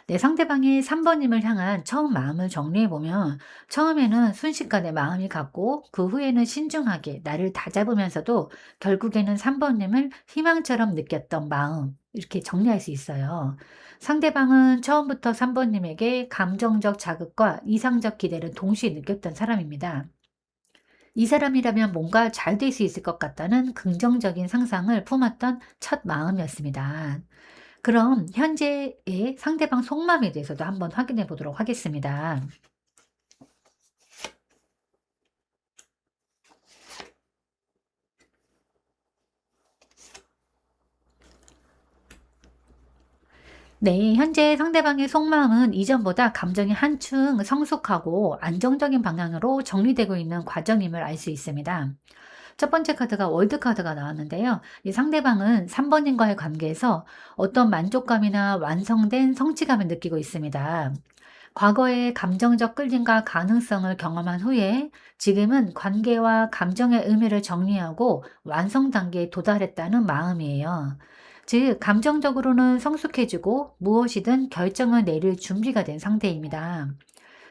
A: 내 상대방이 3번님을 향한 처음 마음을 정리해보면 처음에는 순식간에 마음이 갔고 그 후에는 신중하게 나를 다잡으면서도 결국에는 3번님을 희망처럼 느꼈던 마음 이렇게 정리할 수 있어요. 상대방은 처음부터 3번님에게 감정적 자극과 이상적 기대를 동시에 느꼈던 사람입니다. 이 사람이라면 뭔가 잘 될 수 있을 것 같다는 긍정적인 상상을 품었던 첫 마음이었습니다. 그럼 현재의 상대방 속마음에 대해서도 한번 확인해 보도록 하겠습니다. 네, 현재 상대방의 속마음은 이전보다 감정이 한층 성숙하고 안정적인 방향으로 정리되고 있는 과정임을 알 수 있습니다. 첫 번째 카드가 월드 카드가 나왔는데요. 이 상대방은 3번님과의 관계에서 어떤 만족감이나 완성된 성취감을 느끼고 있습니다. 과거의 감정적 끌림과 가능성을 경험한 후에 지금은 관계와 감정의 의미를 정리하고 완성 단계에 도달했다는 마음이에요. 즉, 감정적으로는 성숙해지고 무엇이든 결정을 내릴 준비가 된 상태입니다.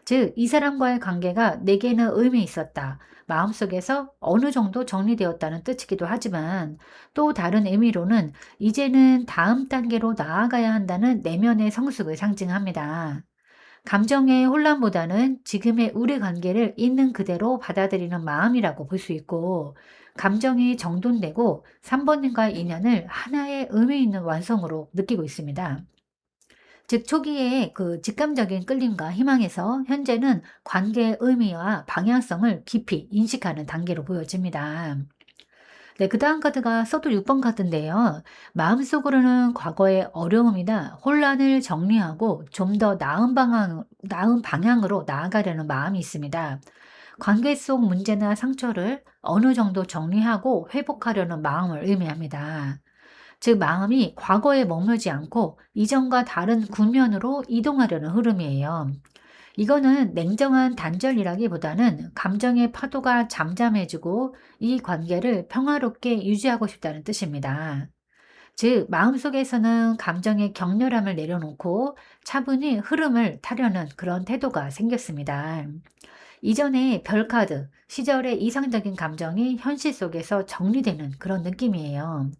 A: 즉, 이 사람과의 관계가 내게는 의미 있었다. 마음속에서 어느 정도 정리되었다는 뜻이기도 하지만 또 다른 의미로는 이제는 다음 단계로 나아가야 한다는 내면의 성숙을 상징합니다. 감정의 혼란보다는 지금의 우리 관계를 있는 그대로 받아들이는 마음이라고 볼 수 있고, 감정이 정돈되고 3번님과의 인연을 하나의 의미 있는 완성으로 느끼고 있습니다. 즉, 초기에 그 직감적인 끌림과 희망에서 현재는 관계의 의미와 방향성을 깊이 인식하는 단계로 보여집니다. 네, 그 다음 카드가 서도 6번 카드인데요. 마음속으로는 과거의 어려움이나 혼란을 정리하고 좀 더 나은 방향으로 나아가려는 마음이 있습니다. 관계 속 문제나 상처를 어느 정도 정리하고 회복하려는 마음을 의미합니다. 즉, 마음이 과거에 머물지 않고 이전과 다른 국면으로 이동하려는 흐름이에요. 이거는 냉정한 단절이라기보다는 감정의 파도가 잠잠해지고 이 관계를 평화롭게 유지하고 싶다는 뜻입니다. 즉, 마음속에서는 감정의 격렬함을 내려놓고 차분히 흐름을 타려는 그런 태도가 생겼습니다. 이전에 별카드, 시절의 이상적인 감정이 현실 속에서 정리되는 그런 느낌이에요.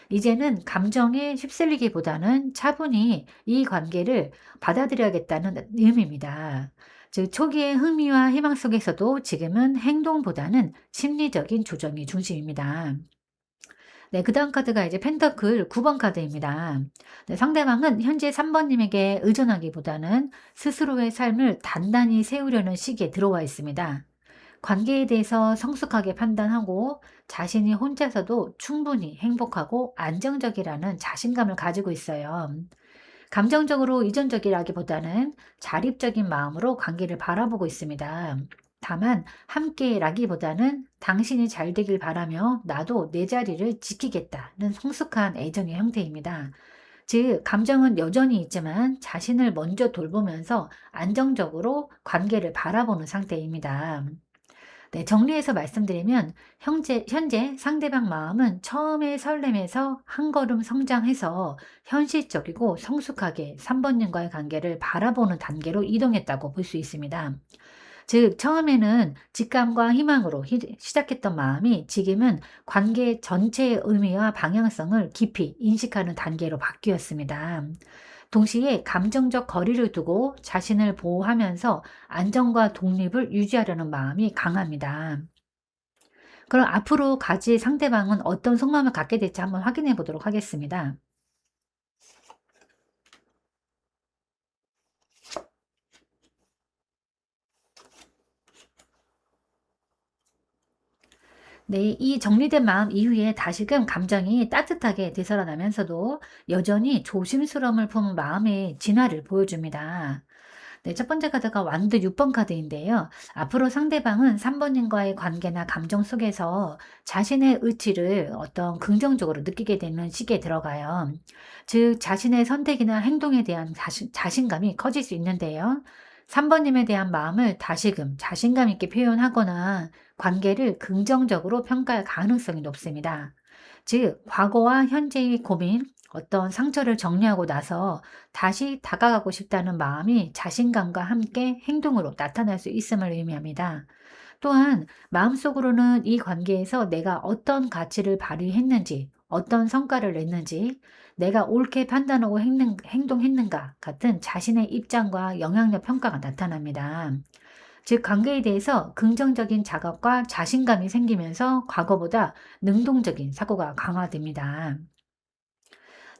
A: 이제는 감정에 휩쓸리기보다는 차분히 이 관계를 받아들여야겠다는 의미입니다. 즉, 초기의 흥미와 희망 속에서도 지금은 행동보다는 심리적인 조정이 중심입니다. 네, 그 다음 카드가 이제 펜터클 9번 카드입니다. 네, 상대방은 현재 3번님에게 의존하기보다는 스스로의 삶을 단단히 세우려는 시기에 들어와 있습니다. 관계에 대해서 성숙하게 판단하고 자신이 혼자서도 충분히 행복하고 안정적이라는 자신감을 가지고 있어요. 감정적으로 이전적이라기보다는 자립적인 마음으로 관계를 바라보고 있습니다. 다만 함께라기보다는 당신이 잘 되길 바라며 나도 내 자리를 지키겠다는 성숙한 애정의 형태입니다. 즉, 감정은 여전히 있지만 자신을 먼저 돌보면서 안정적으로 관계를 바라보는 상태입니다. 네, 정리해서 말씀드리면 현재 상대방 마음은 처음의 설렘에서 한 걸음 성장해서 현실적이고 성숙하게 3번님과의 관계를 바라보는 단계로 이동했다고 볼 수 있습니다. 즉, 처음에는 직감과 희망으로 시작했던 마음이 지금은 관계 전체의 의미와 방향성을 깊이 인식하는 단계로 바뀌었습니다. 동시에 감정적 거리를 두고 자신을 보호하면서 안정과 독립을 유지하려는 마음이 강합니다. 그럼 앞으로 가질 상대방은 어떤 속마음을 갖게 될지 한번 확인해 보도록 하겠습니다. 네, 이 정리된 마음 이후에 다시금 감정이 따뜻하게 되살아나면서도 여전히 조심스러움을 품은 마음의 진화를 보여줍니다. 네, 첫 번째 카드가 완드 6번 카드인데요. 앞으로 상대방은 3번님과의 관계나 감정 속에서 자신의 의지를 어떤 긍정적으로 느끼게 되는 시기에 들어가요. 즉, 자신의 선택이나 행동에 대한 자신감이 커질 수 있는데요. 3번님에 대한 마음을 다시금 자신감 있게 표현하거나 관계를 긍정적으로 평가할 가능성이 높습니다. 즉, 과거와 현재의 고민, 어떤 상처를 정리하고 나서 다시 다가가고 싶다는 마음이 자신감과 함께 행동으로 나타날 수 있음을 의미합니다. 또한 마음속으로는 이 관계에서 내가 어떤 가치를 발휘했는지, 어떤 성과를 냈는지, 내가 옳게 판단하고 행동했는가 같은 자신의 입장과 영향력 평가가 나타납니다. 즉, 관계에 대해서 긍정적인 자각과 자신감이 생기면서 과거보다 능동적인 사고가 강화됩니다.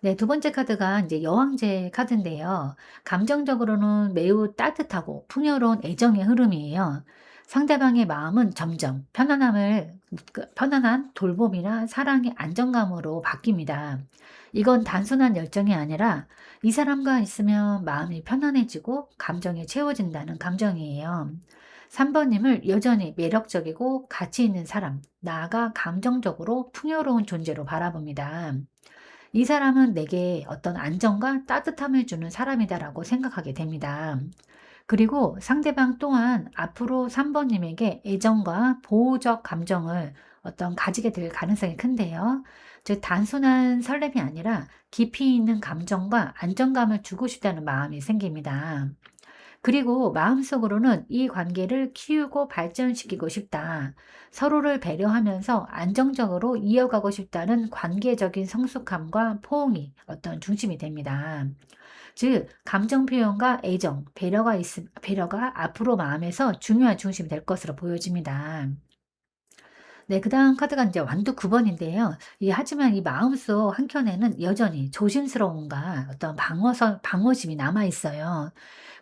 A: 네, 두 번째 카드가 이제 여왕제 카드인데요. 감정적으로는 매우 따뜻하고 풍요로운 애정의 흐름이에요. 상대방의 마음은 점점 편안한 돌봄이나 사랑의 안정감으로 바뀝니다. 이건 단순한 열정이 아니라 이 사람과 있으면 마음이 편안해지고 감정이 채워진다는 감정이에요. 3번님을 여전히 매력적이고 가치 있는 사람, 나아가 감정적으로 풍요로운 존재로 바라봅니다. 이 사람은 내게 어떤 안정과 따뜻함을 주는 사람이다라고 생각하게 됩니다. 그리고 상대방 또한 앞으로 3번님에게 애정과 보호적 감정을 가지게 될 가능성이 큰데요. 즉, 단순한 설렘이 아니라 깊이 있는 감정과 안정감을 주고 싶다는 마음이 생깁니다. 그리고 마음속으로는 이 관계를 키우고 발전시키고 싶다. 서로를 배려하면서 안정적으로 이어가고 싶다는 관계적인 성숙함과 포옹이 중심이 됩니다. 즉, 감정 표현과 애정, 배려가 앞으로 마음에서 중요한 중심이 될 것으로 보여집니다. 네, 그다음 카드가 이제 완두 9번인데요. 하지만 이 마음속 한켠에는 여전히 조심스러움과 방어심이 남아 있어요.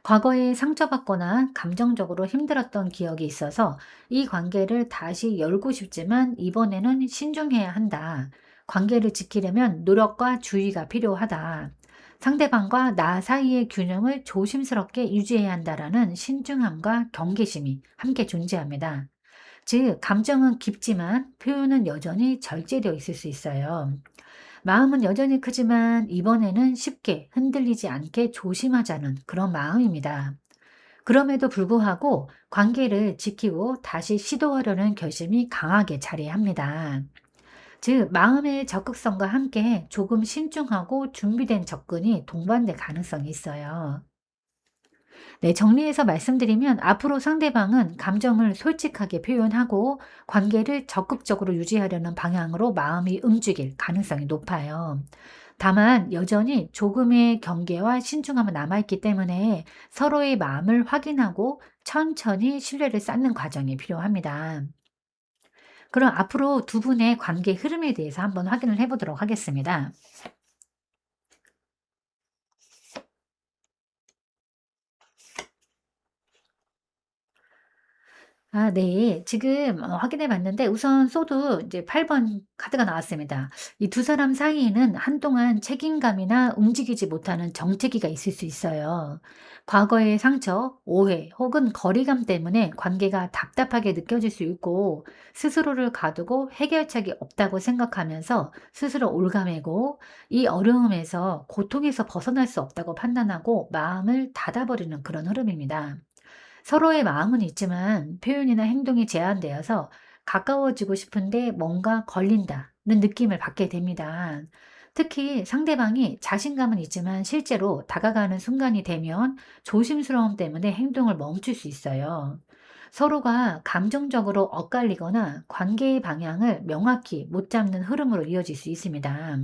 A: 과거에 상처받거나 감정적으로 힘들었던 기억이 있어서 이 관계를 다시 열고 싶지만 이번에는 신중해야 한다. 관계를 지키려면 노력과 주의가 필요하다. 상대방과 나 사이의 균형을 조심스럽게 유지해야 한다라는 신중함과 경계심이 함께 존재합니다. 즉, 감정은 깊지만 표현은 여전히 절제되어 있을 수 있어요. 마음은 여전히 크지만 이번에는 쉽게 흔들리지 않게 조심하자는 그런 마음입니다. 그럼에도 불구하고 관계를 지키고 다시 시도하려는 결심이 강하게 자리합니다. 즉, 마음의 적극성과 함께 조금 신중하고 준비된 접근이 동반될 가능성이 있어요. 네, 정리해서 말씀드리면 앞으로 상대방은 감정을 솔직하게 표현하고 관계를 적극적으로 유지하려는 방향으로 마음이 움직일 가능성이 높아요. 다만 여전히 조금의 경계와 신중함은 남아있기 때문에 서로의 마음을 확인하고 천천히 신뢰를 쌓는 과정이 필요합니다. 그럼 앞으로 두 분의 관계 흐름에 대해서 한번 확인을 해보도록 하겠습니다. 아, 네. 지금 확인해 봤는데 우선 소도 이제 8번 카드가 나왔습니다. 이 두 사람 사이에는 한동안 책임감이나 움직이지 못하는 정체기가 있을 수 있어요. 과거의 상처, 오해 혹은 거리감 때문에 관계가 답답하게 느껴질 수 있고, 스스로를 가두고 해결책이 없다고 생각하면서 스스로 올가매고, 이 어려움에서 고통에서 벗어날 수 없다고 판단하고 마음을 닫아버리는 그런 흐름입니다. 서로의 마음은 있지만 표현이나 행동이 제한되어서 가까워지고 싶은데 뭔가 걸린다는 느낌을 받게 됩니다. 특히 상대방이 자신감은 있지만 실제로 다가가는 순간이 되면 조심스러움 때문에 행동을 멈출 수 있어요. 서로가 감정적으로 엇갈리거나 관계의 방향을 명확히 못 잡는 흐름으로 이어질 수 있습니다.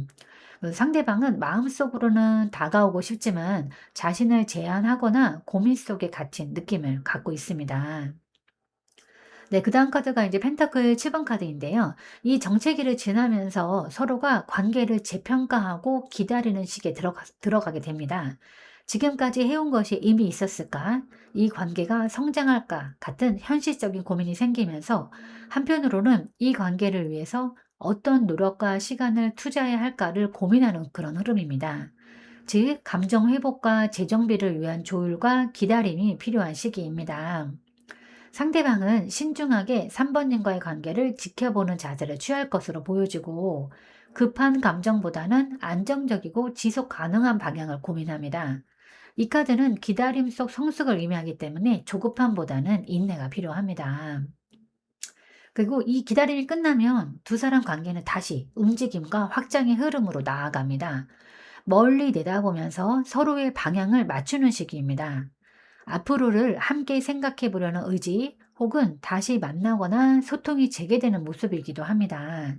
A: 상대방은 마음속으로는 다가오고 싶지만 자신을 제한하거나 고민 속에 갇힌 느낌을 갖고 있습니다. 네, 그다음 카드가 이제 펜타클 7번 카드인데요. 이 정체기를 지나면서 서로가 관계를 재평가하고 기다리는 시기에 들어가게 됩니다. 지금까지 해온 것이 이미 있었을까? 이 관계가 성장할까? 같은 현실적인 고민이 생기면서 한편으로는 이 관계를 위해서 어떤 노력과 시간을 투자해야 할까를 고민하는 그런 흐름입니다. 즉, 감정 회복과 재정비를 위한 조율과 기다림이 필요한 시기입니다. 상대방은 신중하게 3번님과의 관계를 지켜보는 자세를 취할 것으로 보여지고, 급한 감정보다는 안정적이고 지속 가능한 방향을 고민합니다. 이 카드는 기다림 속 성숙을 의미하기 때문에 조급함보다는 인내가 필요합니다. 그리고 이 기다림이 끝나면 두 사람 관계는 다시 움직임과 확장의 흐름으로 나아갑니다. 멀리 내다보면서 서로의 방향을 맞추는 시기입니다. 앞으로를 함께 생각해 보려는 의지 혹은 다시 만나거나 소통이 재개되는 모습이기도 합니다.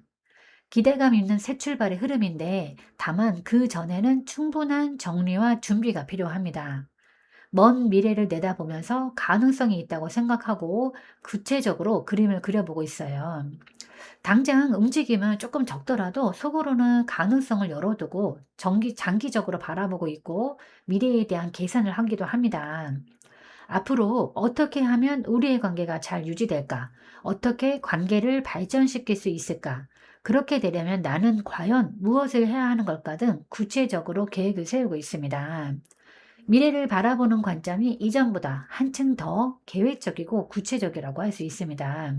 A: 기대감 있는 새 출발의 흐름인데, 다만 그 전에는 충분한 정리와 준비가 필요합니다. 먼 미래를 내다보면서 가능성이 있다고 생각하고 구체적으로 그림을 그려보고 있어요. 당장 움직임은 조금 적더라도 속으로는 가능성을 열어두고 장기적으로 바라보고 있고 미래에 대한 계산을 하기도 합니다. 앞으로 어떻게 하면 우리의 관계가 잘 유지될까? 어떻게 관계를 발전시킬 수 있을까? 그렇게 되려면 나는 과연 무엇을 해야 하는 걸까 등 구체적으로 계획을 세우고 있습니다. 미래를 바라보는 관점이 이전보다 한층 더 계획적이고 구체적이라고 할 수 있습니다.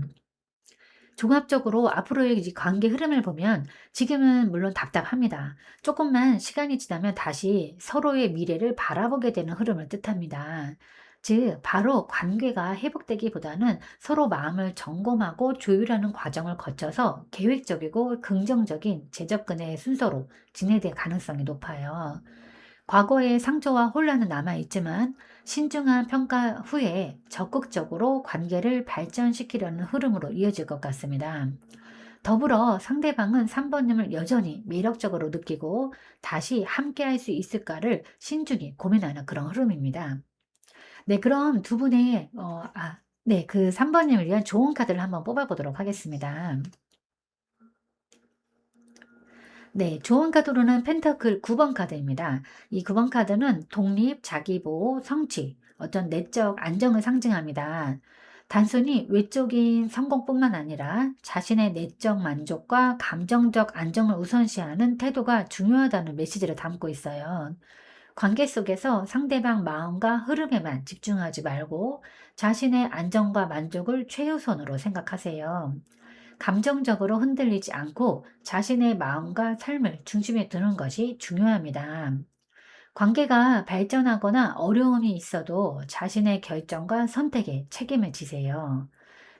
A: 종합적으로 앞으로의 이 관계 흐름을 보면 지금은 물론 답답합니다. 조금만 시간이 지나면 다시 서로의 미래를 바라보게 되는 흐름을 뜻합니다. 즉, 바로 관계가 회복되기보다는 서로 마음을 점검하고 조율하는 과정을 거쳐서 계획적이고 긍정적인 재접근의 순서로 진행될 가능성이 높아요. 과거의 상처와 혼란은 남아있지만 신중한 평가 후에 적극적으로 관계를 발전시키려는 흐름으로 이어질 것 같습니다. 더불어 상대방은 3번님을 여전히 매력적으로 느끼고 다시 함께 할 수 있을까를 신중히 고민하는 그런 흐름입니다. 네, 그럼 두 분의, 네, 그 3번님을 위한 좋은 카드를 한번 뽑아보도록 하겠습니다. 네, 좋은 카드로는 펜타클 9번 카드입니다. 이 9번 카드는 독립, 자기보호, 성취, 어떤 내적 안정을 상징합니다. 단순히 외적인 성공뿐만 아니라 자신의 내적 만족과 감정적 안정을 우선시하는 태도가 중요하다는 메시지를 담고 있어요. 관계 속에서 상대방 마음과 흐름에만 집중하지 말고 자신의 안정과 만족을 최우선으로 생각하세요. 감정적으로 흔들리지 않고 자신의 마음과 삶을 중심에 두는 것이 중요합니다. 관계가 발전하거나 어려움이 있어도 자신의 결정과 선택에 책임을 지세요.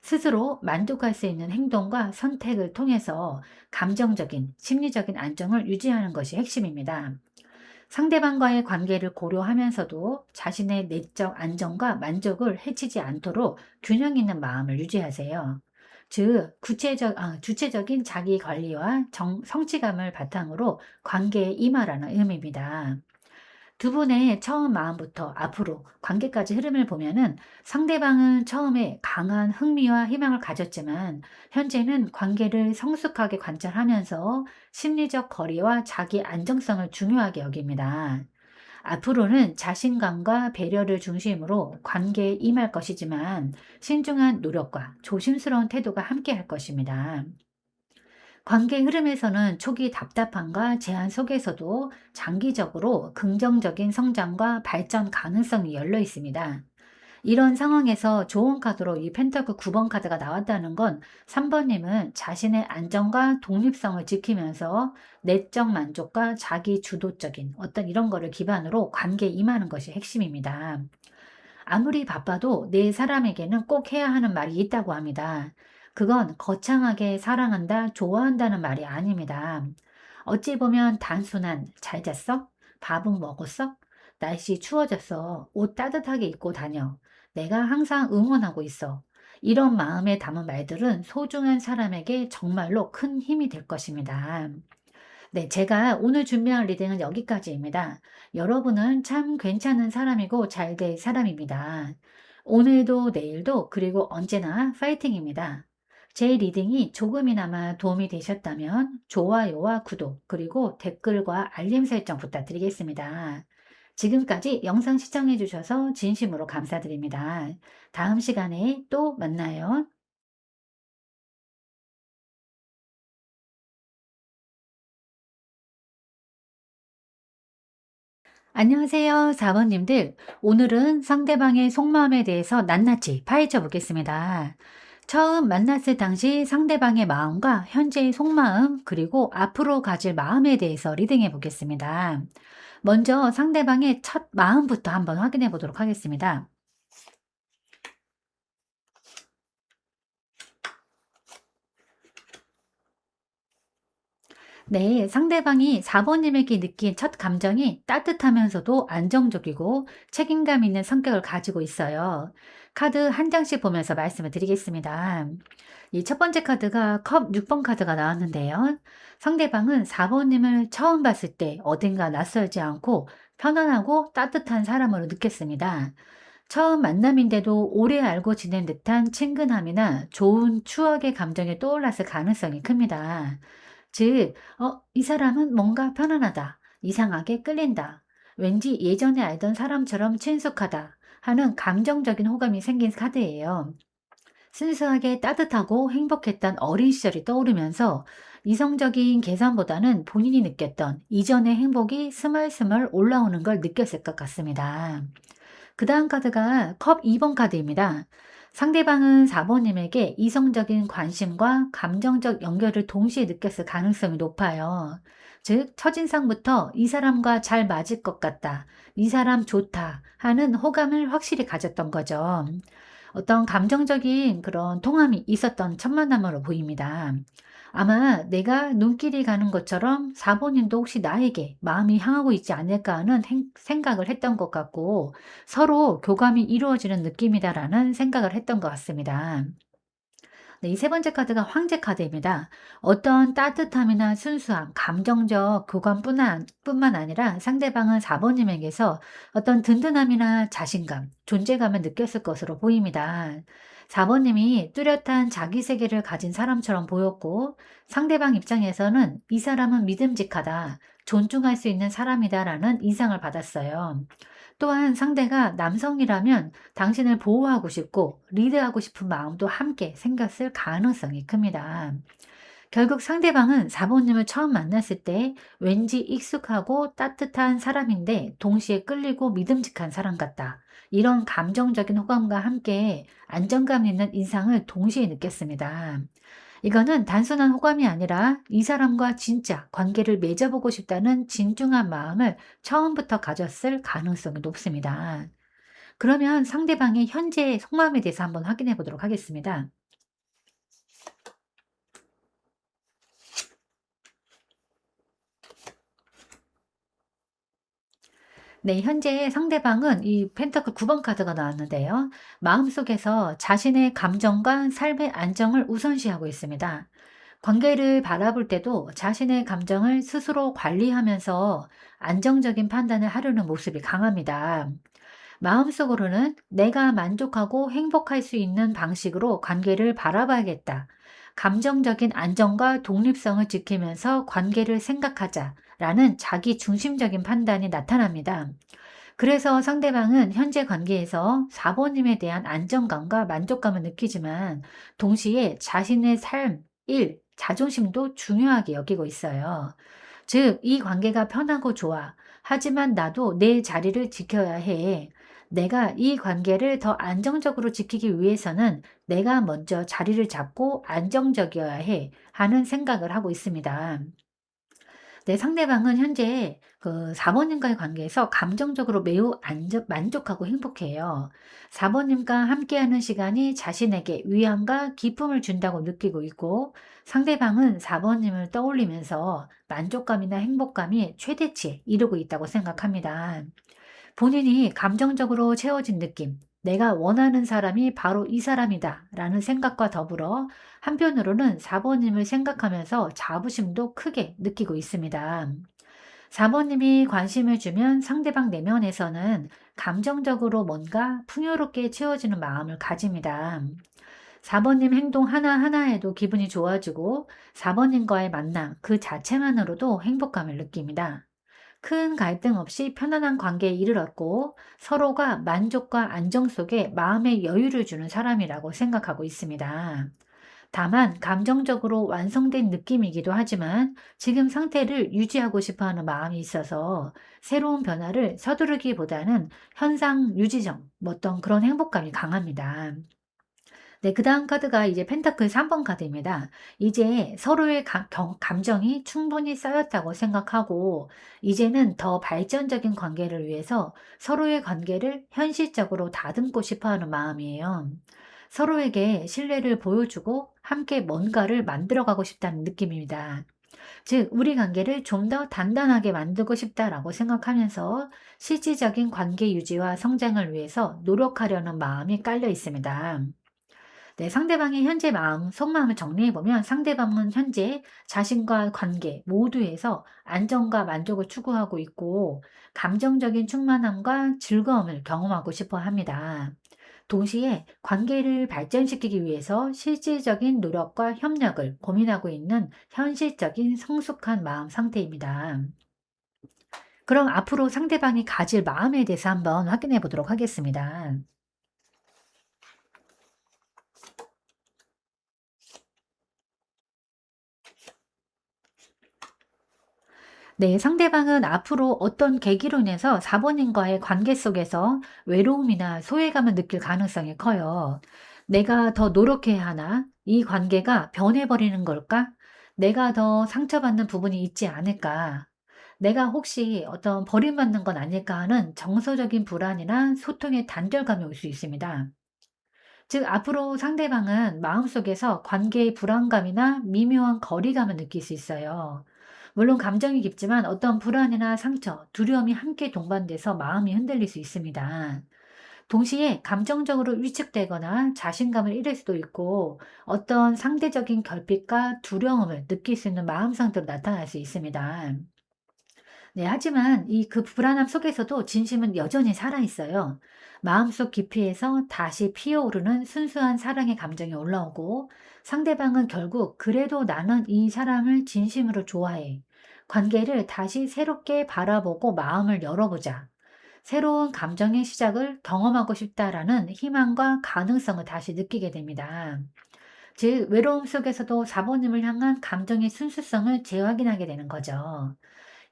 A: 스스로 만족할 수 있는 행동과 선택을 통해서 감정적인, 심리적인 안정을 유지하는 것이 핵심입니다. 상대방과의 관계를 고려하면서도 자신의 내적 안정과 만족을 해치지 않도록 균형 있는 마음을 유지하세요. 즉, 주체적인 자기 관리와 성취감을 바탕으로 관계에 임하라는 의미입니다. 두 분의 처음 마음부터 앞으로 관계까지 흐름을 보면은 상대방은 처음에 강한 흥미와 희망을 가졌지만 현재는 관계를 성숙하게 관찰하면서 심리적 거리와 자기 안정성을 중요하게 여깁니다. 앞으로는 자신감과 배려를 중심으로 관계에 임할 것이지만 신중한 노력과 조심스러운 태도가 함께 할 것입니다. 관계 흐름에서는 초기 답답함과 제한 속에서도 장기적으로 긍정적인 성장과 발전 가능성이 열려 있습니다. 이런 상황에서 좋은 카드로 이 펜타클 9번 카드가 나왔다는 건 3번님은 자신의 안정과 독립성을 지키면서 내적 만족과 자기 주도적인 어떤 이런 거를 기반으로 관계에 임하는 것이 핵심입니다. 아무리 바빠도 내 사람에게는 꼭 해야 하는 말이 있다고 합니다. 그건 거창하게 사랑한다, 좋아한다는 말이 아닙니다. 어찌 보면 단순한 잘 잤어? 밥은 먹었어? 날씨 추워졌어. 옷 따뜻하게 입고 다녀. 내가 항상 응원하고 있어. 이런 마음에 담은 말들은 소중한 사람에게 정말로 큰 힘이 될 것입니다. 네, 제가 오늘 준비한 리딩은 여기까지입니다. 여러분은 참 괜찮은 사람이고 잘 될 사람입니다. 오늘도 내일도 그리고 언제나 파이팅입니다. 제 리딩이 조금이나마 도움이 되셨다면 좋아요와 구독 그리고 댓글과 알림 설정 부탁드리겠습니다. 지금까지 영상 시청해 주셔서 진심으로 감사드립니다. 다음 시간에 또 만나요. 안녕하세요, 4번님들. 오늘은 상대방의 속마음에 대해서 낱낱이 파헤쳐 보겠습니다. 처음 만났을 당시 상대방의 마음과 현재의 속마음, 그리고 앞으로 가질 마음에 대해서 리딩해 보겠습니다. 먼저 상대방의 첫 마음부터 한번 확인해 보도록 하겠습니다. 네, 상대방이 4번님에게 느낀 첫 감정이 따뜻하면서도 안정적이고 책임감 있는 성격을 가지고 있어요. 카드 한 장씩 보면서 말씀을 드리겠습니다. 이 첫 번째 카드가 컵 6번 카드가 나왔는데요. 상대방은 4번님을 처음 봤을 때 어딘가 낯설지 않고 편안하고 따뜻한 사람으로 느꼈습니다. 처음 만남인데도 오래 알고 지낸 듯한 친근함이나 좋은 추억의 감정이 떠올랐을 가능성이 큽니다. 즉, 이 사람은 뭔가 편안하다, 이상하게 끌린다, 왠지 예전에 알던 사람처럼 친숙하다 하는 감정적인 호감이 생긴 카드예요. 순수하게 따뜻하고 행복했던 어린 시절이 떠오르면서 이성적인 계산보다는 본인이 느꼈던 이전의 행복이 스멀스멀 올라오는 걸 느꼈을 것 같습니다. 그 다음 카드가 컵 2번 카드입니다. 상대방은 4번님에게 이성적인 관심과 감정적 연결을 동시에 느꼈을 가능성이 높아요. 즉, 첫인상부터 이 사람과 잘 맞을 것 같다, 이 사람 좋다 하는 호감을 확실히 가졌던 거죠. 어떤 감정적인 그런 통함이 있었던 첫 만남으로 보입니다. 아마 내가 눈길이 가는 것처럼 사모님도 혹시 나에게 마음이 향하고 있지 않을까 하는 생각을 했던 것 같고 서로 교감이 이루어지는 느낌이다라는 생각을 했던 것 같습니다. 네, 이 세 번째 카드가 황제 카드입니다. 어떤 따뜻함이나 순수함, 감정적 교감뿐만 아니라 상대방은 4번님에게서 어떤 든든함이나 자신감, 존재감을 느꼈을 것으로 보입니다. 4번님이 뚜렷한 자기 세계를 가진 사람처럼 보였고 상대방 입장에서는 이 사람은 믿음직하다, 존중할 수 있는 사람이다라는 인상을 받았어요. 또한 상대가 남성이라면 당신을 보호하고 싶고 리드하고 싶은 마음도 함께 생겼을 가능성이 큽니다. 결국 상대방은 사모님을 처음 만났을 때 왠지 익숙하고 따뜻한 사람인데 동시에 끌리고 믿음직한 사람 같다, 이런 감정적인 호감과 함께 안정감 있는 인상을 동시에 느꼈습니다. 이거는 단순한 호감이 아니라 이 사람과 진짜 관계를 맺어보고 싶다는 진중한 마음을 처음부터 가졌을 가능성이 높습니다. 그러면 상대방의 현재 속마음에 대해서 한번 확인해 보도록 하겠습니다. 네, 현재 상대방은 이 펜타클 9번 카드가 나왔는데요. 마음속에서 자신의 감정과 삶의 안정을 우선시하고 있습니다. 관계를 바라볼 때도 자신의 감정을 스스로 관리하면서 안정적인 판단을 하려는 모습이 강합니다. 마음속으로는 내가 만족하고 행복할 수 있는 방식으로 관계를 바라봐야겠다, 감정적인 안정과 독립성을 지키면서 관계를 생각하자라는 자기 중심적인 판단이 나타납니다. 그래서 상대방은 현재 관계에서 4번님에 대한 안정감과 만족감을 느끼지만 동시에 자신의 삶, 일, 자존심도 중요하게 여기고 있어요. 즉, 이 관계가 편하고 좋아. 하지만 나도 내 자리를 지켜야 해. 내가 이 관계를 더 안정적으로 지키기 위해서는 내가 먼저 자리를 잡고 안정적이어야 해 하는 생각을 하고 있습니다. 네, 상대방은 현재 그 4번님과의 관계에서 감정적으로 매우 만족하고 행복해요. 4번님과 함께하는 시간이 자신에게 위안과 기쁨을 준다고 느끼고 있고 상대방은 4번님을 떠올리면서 만족감이나 행복감이 최대치에 이르고 있다고 생각합니다. 본인이 감정적으로 채워진 느낌, 내가 원하는 사람이 바로 이 사람이다 라는 생각과 더불어 한편으로는 4번님을 생각하면서 자부심도 크게 느끼고 있습니다. 4번님이 관심을 주면 상대방 내면에서는 감정적으로 뭔가 풍요롭게 채워지는 마음을 가집니다. 4번님 행동 하나하나에도 기분이 좋아지고 4번님과의 만남 그 자체만으로도 행복감을 느낍니다. 큰 갈등 없이 편안한 관계에 이르렀고 서로가 만족과 안정 속에 마음의 여유를 주는 사람이라고 생각하고 있습니다. 다만 감정적으로 완성된 느낌이기도 하지만 지금 상태를 유지하고 싶어 하는 마음이 있어서 새로운 변화를 서두르기보다는 현상 유지점, 어떤 그런 행복감이 강합니다. 네, 그다음 카드가 이제 펜타클 3번 카드입니다. 이제 서로의 감정이 충분히 쌓였다고 생각하고 이제는 더 발전적인 관계를 위해서 서로의 관계를 현실적으로 다듬고 싶어 하는 마음이에요. 서로에게 신뢰를 보여주고 함께 뭔가를 만들어가고 싶다는 느낌입니다. 즉, 우리 관계를 좀 더 단단하게 만들고 싶다라고 생각하면서 실질적인 관계 유지와 성장을 위해서 노력하려는 마음이 깔려 있습니다. 네, 상대방의 현재 마음, 속마음을 정리해보면 상대방은 현재 자신과 관계 모두에서 안정과 만족을 추구하고 있고 감정적인 충만함과 즐거움을 경험하고 싶어 합니다. 동시에 관계를 발전시키기 위해서 실질적인 노력과 협력을 고민하고 있는 현실적인 성숙한 마음 상태입니다. 그럼 앞으로 상대방이 가질 마음에 대해서 한번 확인해 보도록 하겠습니다. 네, 상대방은 앞으로 어떤 계기로 인해서 사모님과의 관계 속에서 외로움이나 소외감을 느낄 가능성이 커요. 내가 더 노력해야 하나? 이 관계가 변해버리는 걸까? 내가 더 상처받는 부분이 있지 않을까? 내가 혹시 어떤 버림받는 건 아닐까 하는 정서적인 불안이나 소통의 단절감이 올 수 있습니다. 즉, 앞으로 상대방은 마음속에서 관계의 불안감이나 미묘한 거리감을 느낄 수 있어요. 물론 감정이 깊지만 어떤 불안이나 상처, 두려움이 함께 동반돼서 마음이 흔들릴 수 있습니다. 동시에 감정적으로 위축되거나 자신감을 잃을 수도 있고 어떤 상대적인 결핍과 두려움을 느낄 수 있는 마음 상태로 나타날 수 있습니다. 네, 하지만 이 그 불안함 속에서도 진심은 여전히 살아있어요. 마음속 깊이에서 다시 피어오르는 순수한 사랑의 감정이 올라오고 상대방은 결국 그래도 나는 이 사람을 진심으로 좋아해. 관계를 다시 새롭게 바라보고 마음을 열어보자. 새로운 감정의 시작을 경험하고 싶다라는 희망과 가능성을 다시 느끼게 됩니다. 즉, 외로움 속에서도 사모님을 향한 감정의 순수성을 재확인하게 되는 거죠.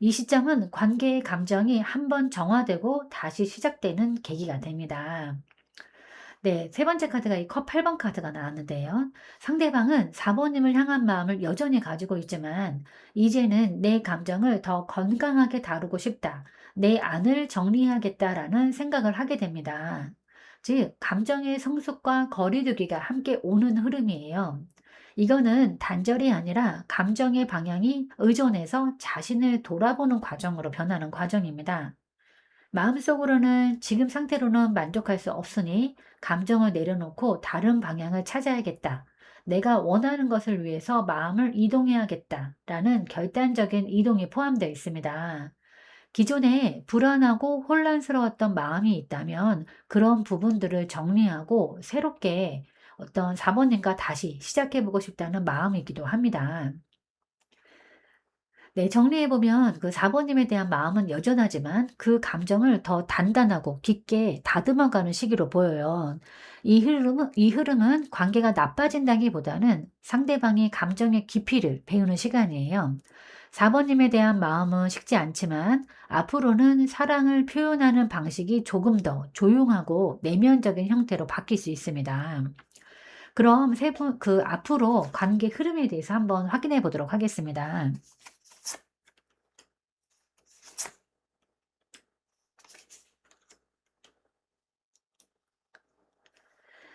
A: 이 시점은 관계의 감정이 한번 정화되고 다시 시작되는 계기가 됩니다. 네, 세 번째 카드가 이 컵 8번 카드가 나왔는데요. 상대방은 사모님을 향한 마음을 여전히 가지고 있지만 이제는 내 감정을 더 건강하게 다루고 싶다. 내 안을 정리해야겠다라는 생각을 하게 됩니다. 즉, 감정의 성숙과 거리두기가 함께 오는 흐름이에요. 이거는 단절이 아니라 감정의 방향이 의존해서 자신을 돌아보는 과정으로 변하는 과정입니다. 마음속으로는 지금 상태로는 만족할 수 없으니 감정을 내려놓고 다른 방향을 찾아야겠다. 내가 원하는 것을 위해서 마음을 이동해야겠다. 라는 결단적인 이동이 포함되어 있습니다. 기존에 불안하고 혼란스러웠던 마음이 있다면 그런 부분들을 정리하고 새롭게 어떤 사모님과 다시 시작해보고 싶다는 마음이기도 합니다. 네, 정리해보면 그 4번님에 대한 마음은 여전하지만 그 감정을 더 단단하고 깊게 다듬어가는 시기로 보여요. 이 흐름은 관계가 나빠진다기보다는 상대방의 감정의 깊이를 배우는 시간이에요. 4번님에 대한 마음은 식지 않지만 앞으로는 사랑을 표현하는 방식이 조금 더 조용하고 내면적인 형태로 바뀔 수 있습니다. 그럼 그 앞으로 관계 흐름에 대해서 한번 확인해 보도록 하겠습니다.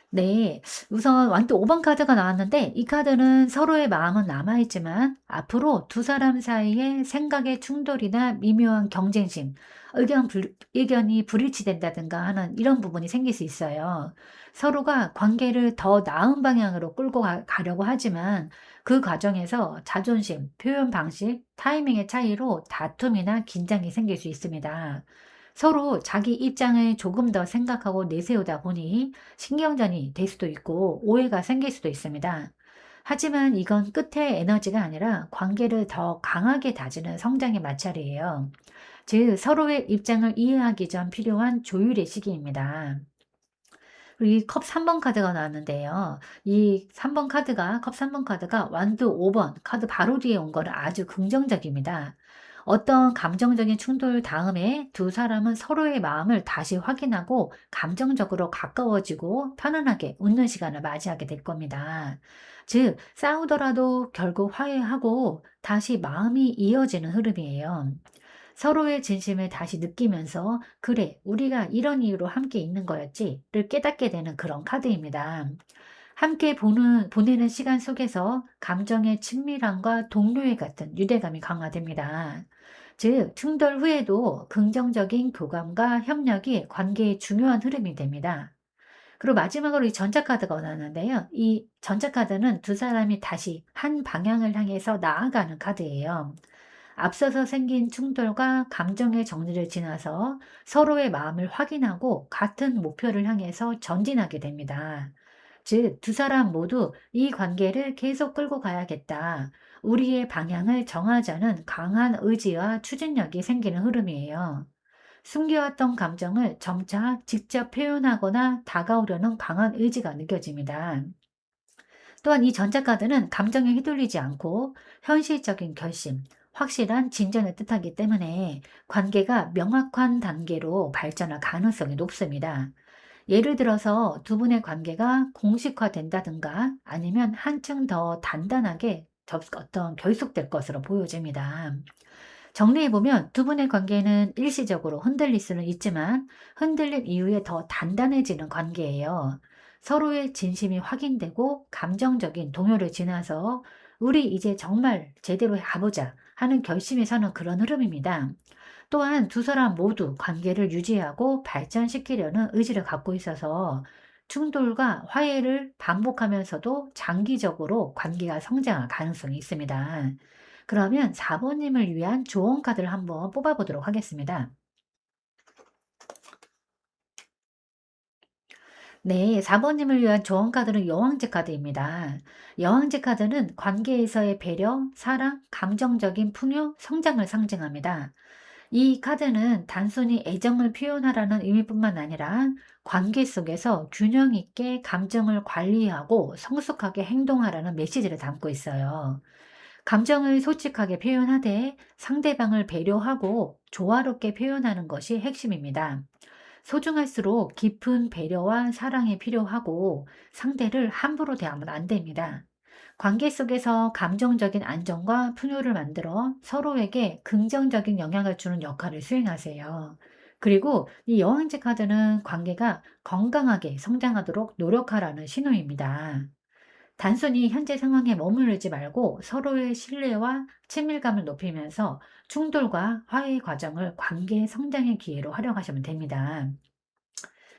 A: 네. 우선 완또 5번 카드가 나왔는데 이 카드는 서로의 마음은 남아있지만 앞으로 두 사람 사이에 생각의 충돌이나 미묘한 경쟁심, 의견이 불일치된다든가 하는 이런 부분이 생길 수 있어요. 서로가 관계를 더 나은 방향으로 끌고 가려고 하지만 그 과정에서 자존심, 표현 방식, 타이밍의 차이로 다툼이나 긴장이 생길 수 있습니다. 서로 자기 입장을 조금 더 생각하고 내세우다 보니 신경전이 될 수도 있고 오해가 생길 수도 있습니다. 하지만 이건 끝의 에너지가 아니라 관계를 더 강하게 다지는 성장의 마찰이에요. 즉, 서로의 입장을 이해하기 전 필요한 조율의 시기입니다. 그리고 이 컵 3번 카드가 나왔는데요. 이 3번 카드가, 컵 3번 카드가 완두 5번 카드 바로 뒤에 온 거는 아주 긍정적입니다. 어떤 감정적인 충돌 다음에 두 사람은 서로의 마음을 다시 확인하고 감정적으로 가까워지고 편안하게 웃는 시간을 맞이하게 될 겁니다. 즉, 싸우더라도 결국 화해하고 다시 마음이 이어지는 흐름이에요. 서로의 진심을 다시 느끼면서 '그래, 우리가 이런 이유로 함께 있는 거였지.'를 깨닫게 되는 그런 카드입니다. 함께 보내는 시간 속에서 감정의 친밀함과 동료애 같은 유대감이 강화됩니다. 즉, 충돌 후에도 긍정적인 교감과 협력이 관계의 중요한 흐름이 됩니다. 그리고 마지막으로 이 전자카드가 나왔는데요. 이 전자카드는 두 사람이 다시 한 방향을 향해서 나아가는 카드예요. 앞서서 생긴 충돌과 감정의 정리를 지나서 서로의 마음을 확인하고 같은 목표를 향해서 전진하게 됩니다. 즉, 두 사람 모두 이 관계를 계속 끌고 가야겠다. 우리의 방향을 정하자는 강한 의지와 추진력이 생기는 흐름이에요. 숨겨왔던 감정을 점차 직접 표현하거나 다가오려는 강한 의지가 느껴집니다. 또한 이 전자카드는 감정에 휘둘리지 않고 현실적인 결심, 확실한 진전을 뜻하기 때문에 관계가 명확한 단계로 발전할 가능성이 높습니다. 예를 들어서 두 분의 관계가 공식화된다든가 아니면 한층 더 단단하게 어떤 결속될 것으로 보여집니다. 정리해보면 두 분의 관계는 일시적으로 흔들릴 수는 있지만 흔들린 이후에 더 단단해지는 관계예요. 서로의 진심이 확인되고 감정적인 동요를 지나서 우리 이제 정말 제대로 가보자 하는 결심이 서는 그런 흐름입니다. 또한 두 사람 모두 관계를 유지하고 발전시키려는 의지를 갖고 있어서 충돌과 화해를 반복하면서도 장기적으로 관계가 성장할 가능성이 있습니다. 그러면 4번님을 위한 조언 카드를 한번 뽑아보도록 하겠습니다. 네, 4번님을 위한 조언 카드는 여왕제 카드입니다. 여왕제 카드는 관계에서의 배려, 사랑, 감정적인 풍요, 성장을 상징합니다. 이 카드는 단순히 애정을 표현하라는 의미뿐만 아니라 관계 속에서 균형 있게 감정을 관리하고 성숙하게 행동하라는 메시지를 담고 있어요. 감정을 솔직하게 표현하되 상대방을 배려하고 조화롭게 표현하는 것이 핵심입니다. 소중할수록 깊은 배려와 사랑이 필요하고 상대를 함부로 대하면 안 됩니다. 관계 속에서 감정적인 안정과 풍요를 만들어 서로에게 긍정적인 영향을 주는 역할을 수행하세요. 그리고 이 여왕제 카드는 관계가 건강하게 성장하도록 노력하라는 신호입니다. 단순히 현재 상황에 머무르지 말고 서로의 신뢰와 친밀감을 높이면서 충돌과 화해 과정을 관계의 성장의 기회로 활용하시면 됩니다.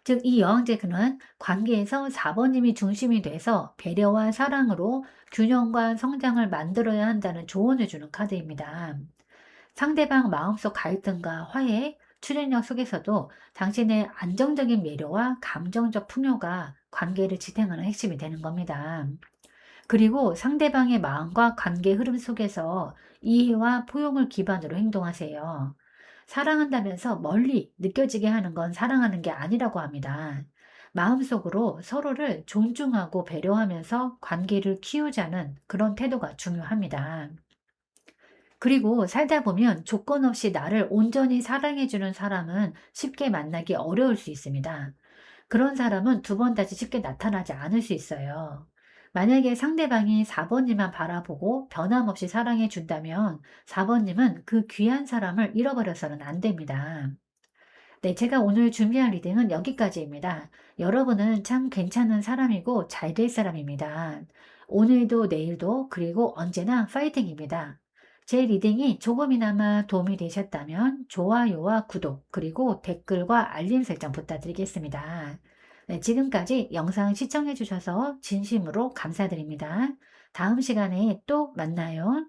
A: 즉, 이 여왕제는 관계에서 4번님이 중심이 돼서 배려와 사랑으로 균형과 성장을 만들어야 한다는 조언을 주는 카드입니다. 상대방 마음속 갈등과 화해, 추진력 속에서도 당신의 안정적인 매료와 감정적 풍요가 관계를 지탱하는 핵심이 되는 겁니다. 그리고 상대방의 마음과 관계 흐름 속에서 이해와 포용을 기반으로 행동하세요. 사랑한다면서 멀리 느껴지게 하는 건 사랑하는 게 아니라고 합니다. 마음속으로 서로를 존중하고 배려하면서 관계를 키우자는 그런 태도가 중요합니다. 그리고 살다 보면 조건 없이 나를 온전히 사랑해주는 사람은 쉽게 만나기 어려울 수 있습니다. 그런 사람은 두 번 다시 쉽게 나타나지 않을 수 있어요. 만약에 상대방이 4번님만 바라보고 변함없이 사랑해 준다면 4번님은 그 귀한 사람을 잃어버려서는 안 됩니다. 네, 제가 오늘 준비한 리딩은 여기까지입니다. 여러분은 참 괜찮은 사람이고 잘 될 사람입니다. 오늘도 내일도 그리고 언제나 파이팅입니다. 제 리딩이 조금이나마 도움이 되셨다면 좋아요와 구독 그리고 댓글과 알림 설정 부탁드리겠습니다. 네, 지금까지 영상 시청해 주셔서 진심으로 감사드립니다. 다음 시간에 또 만나요.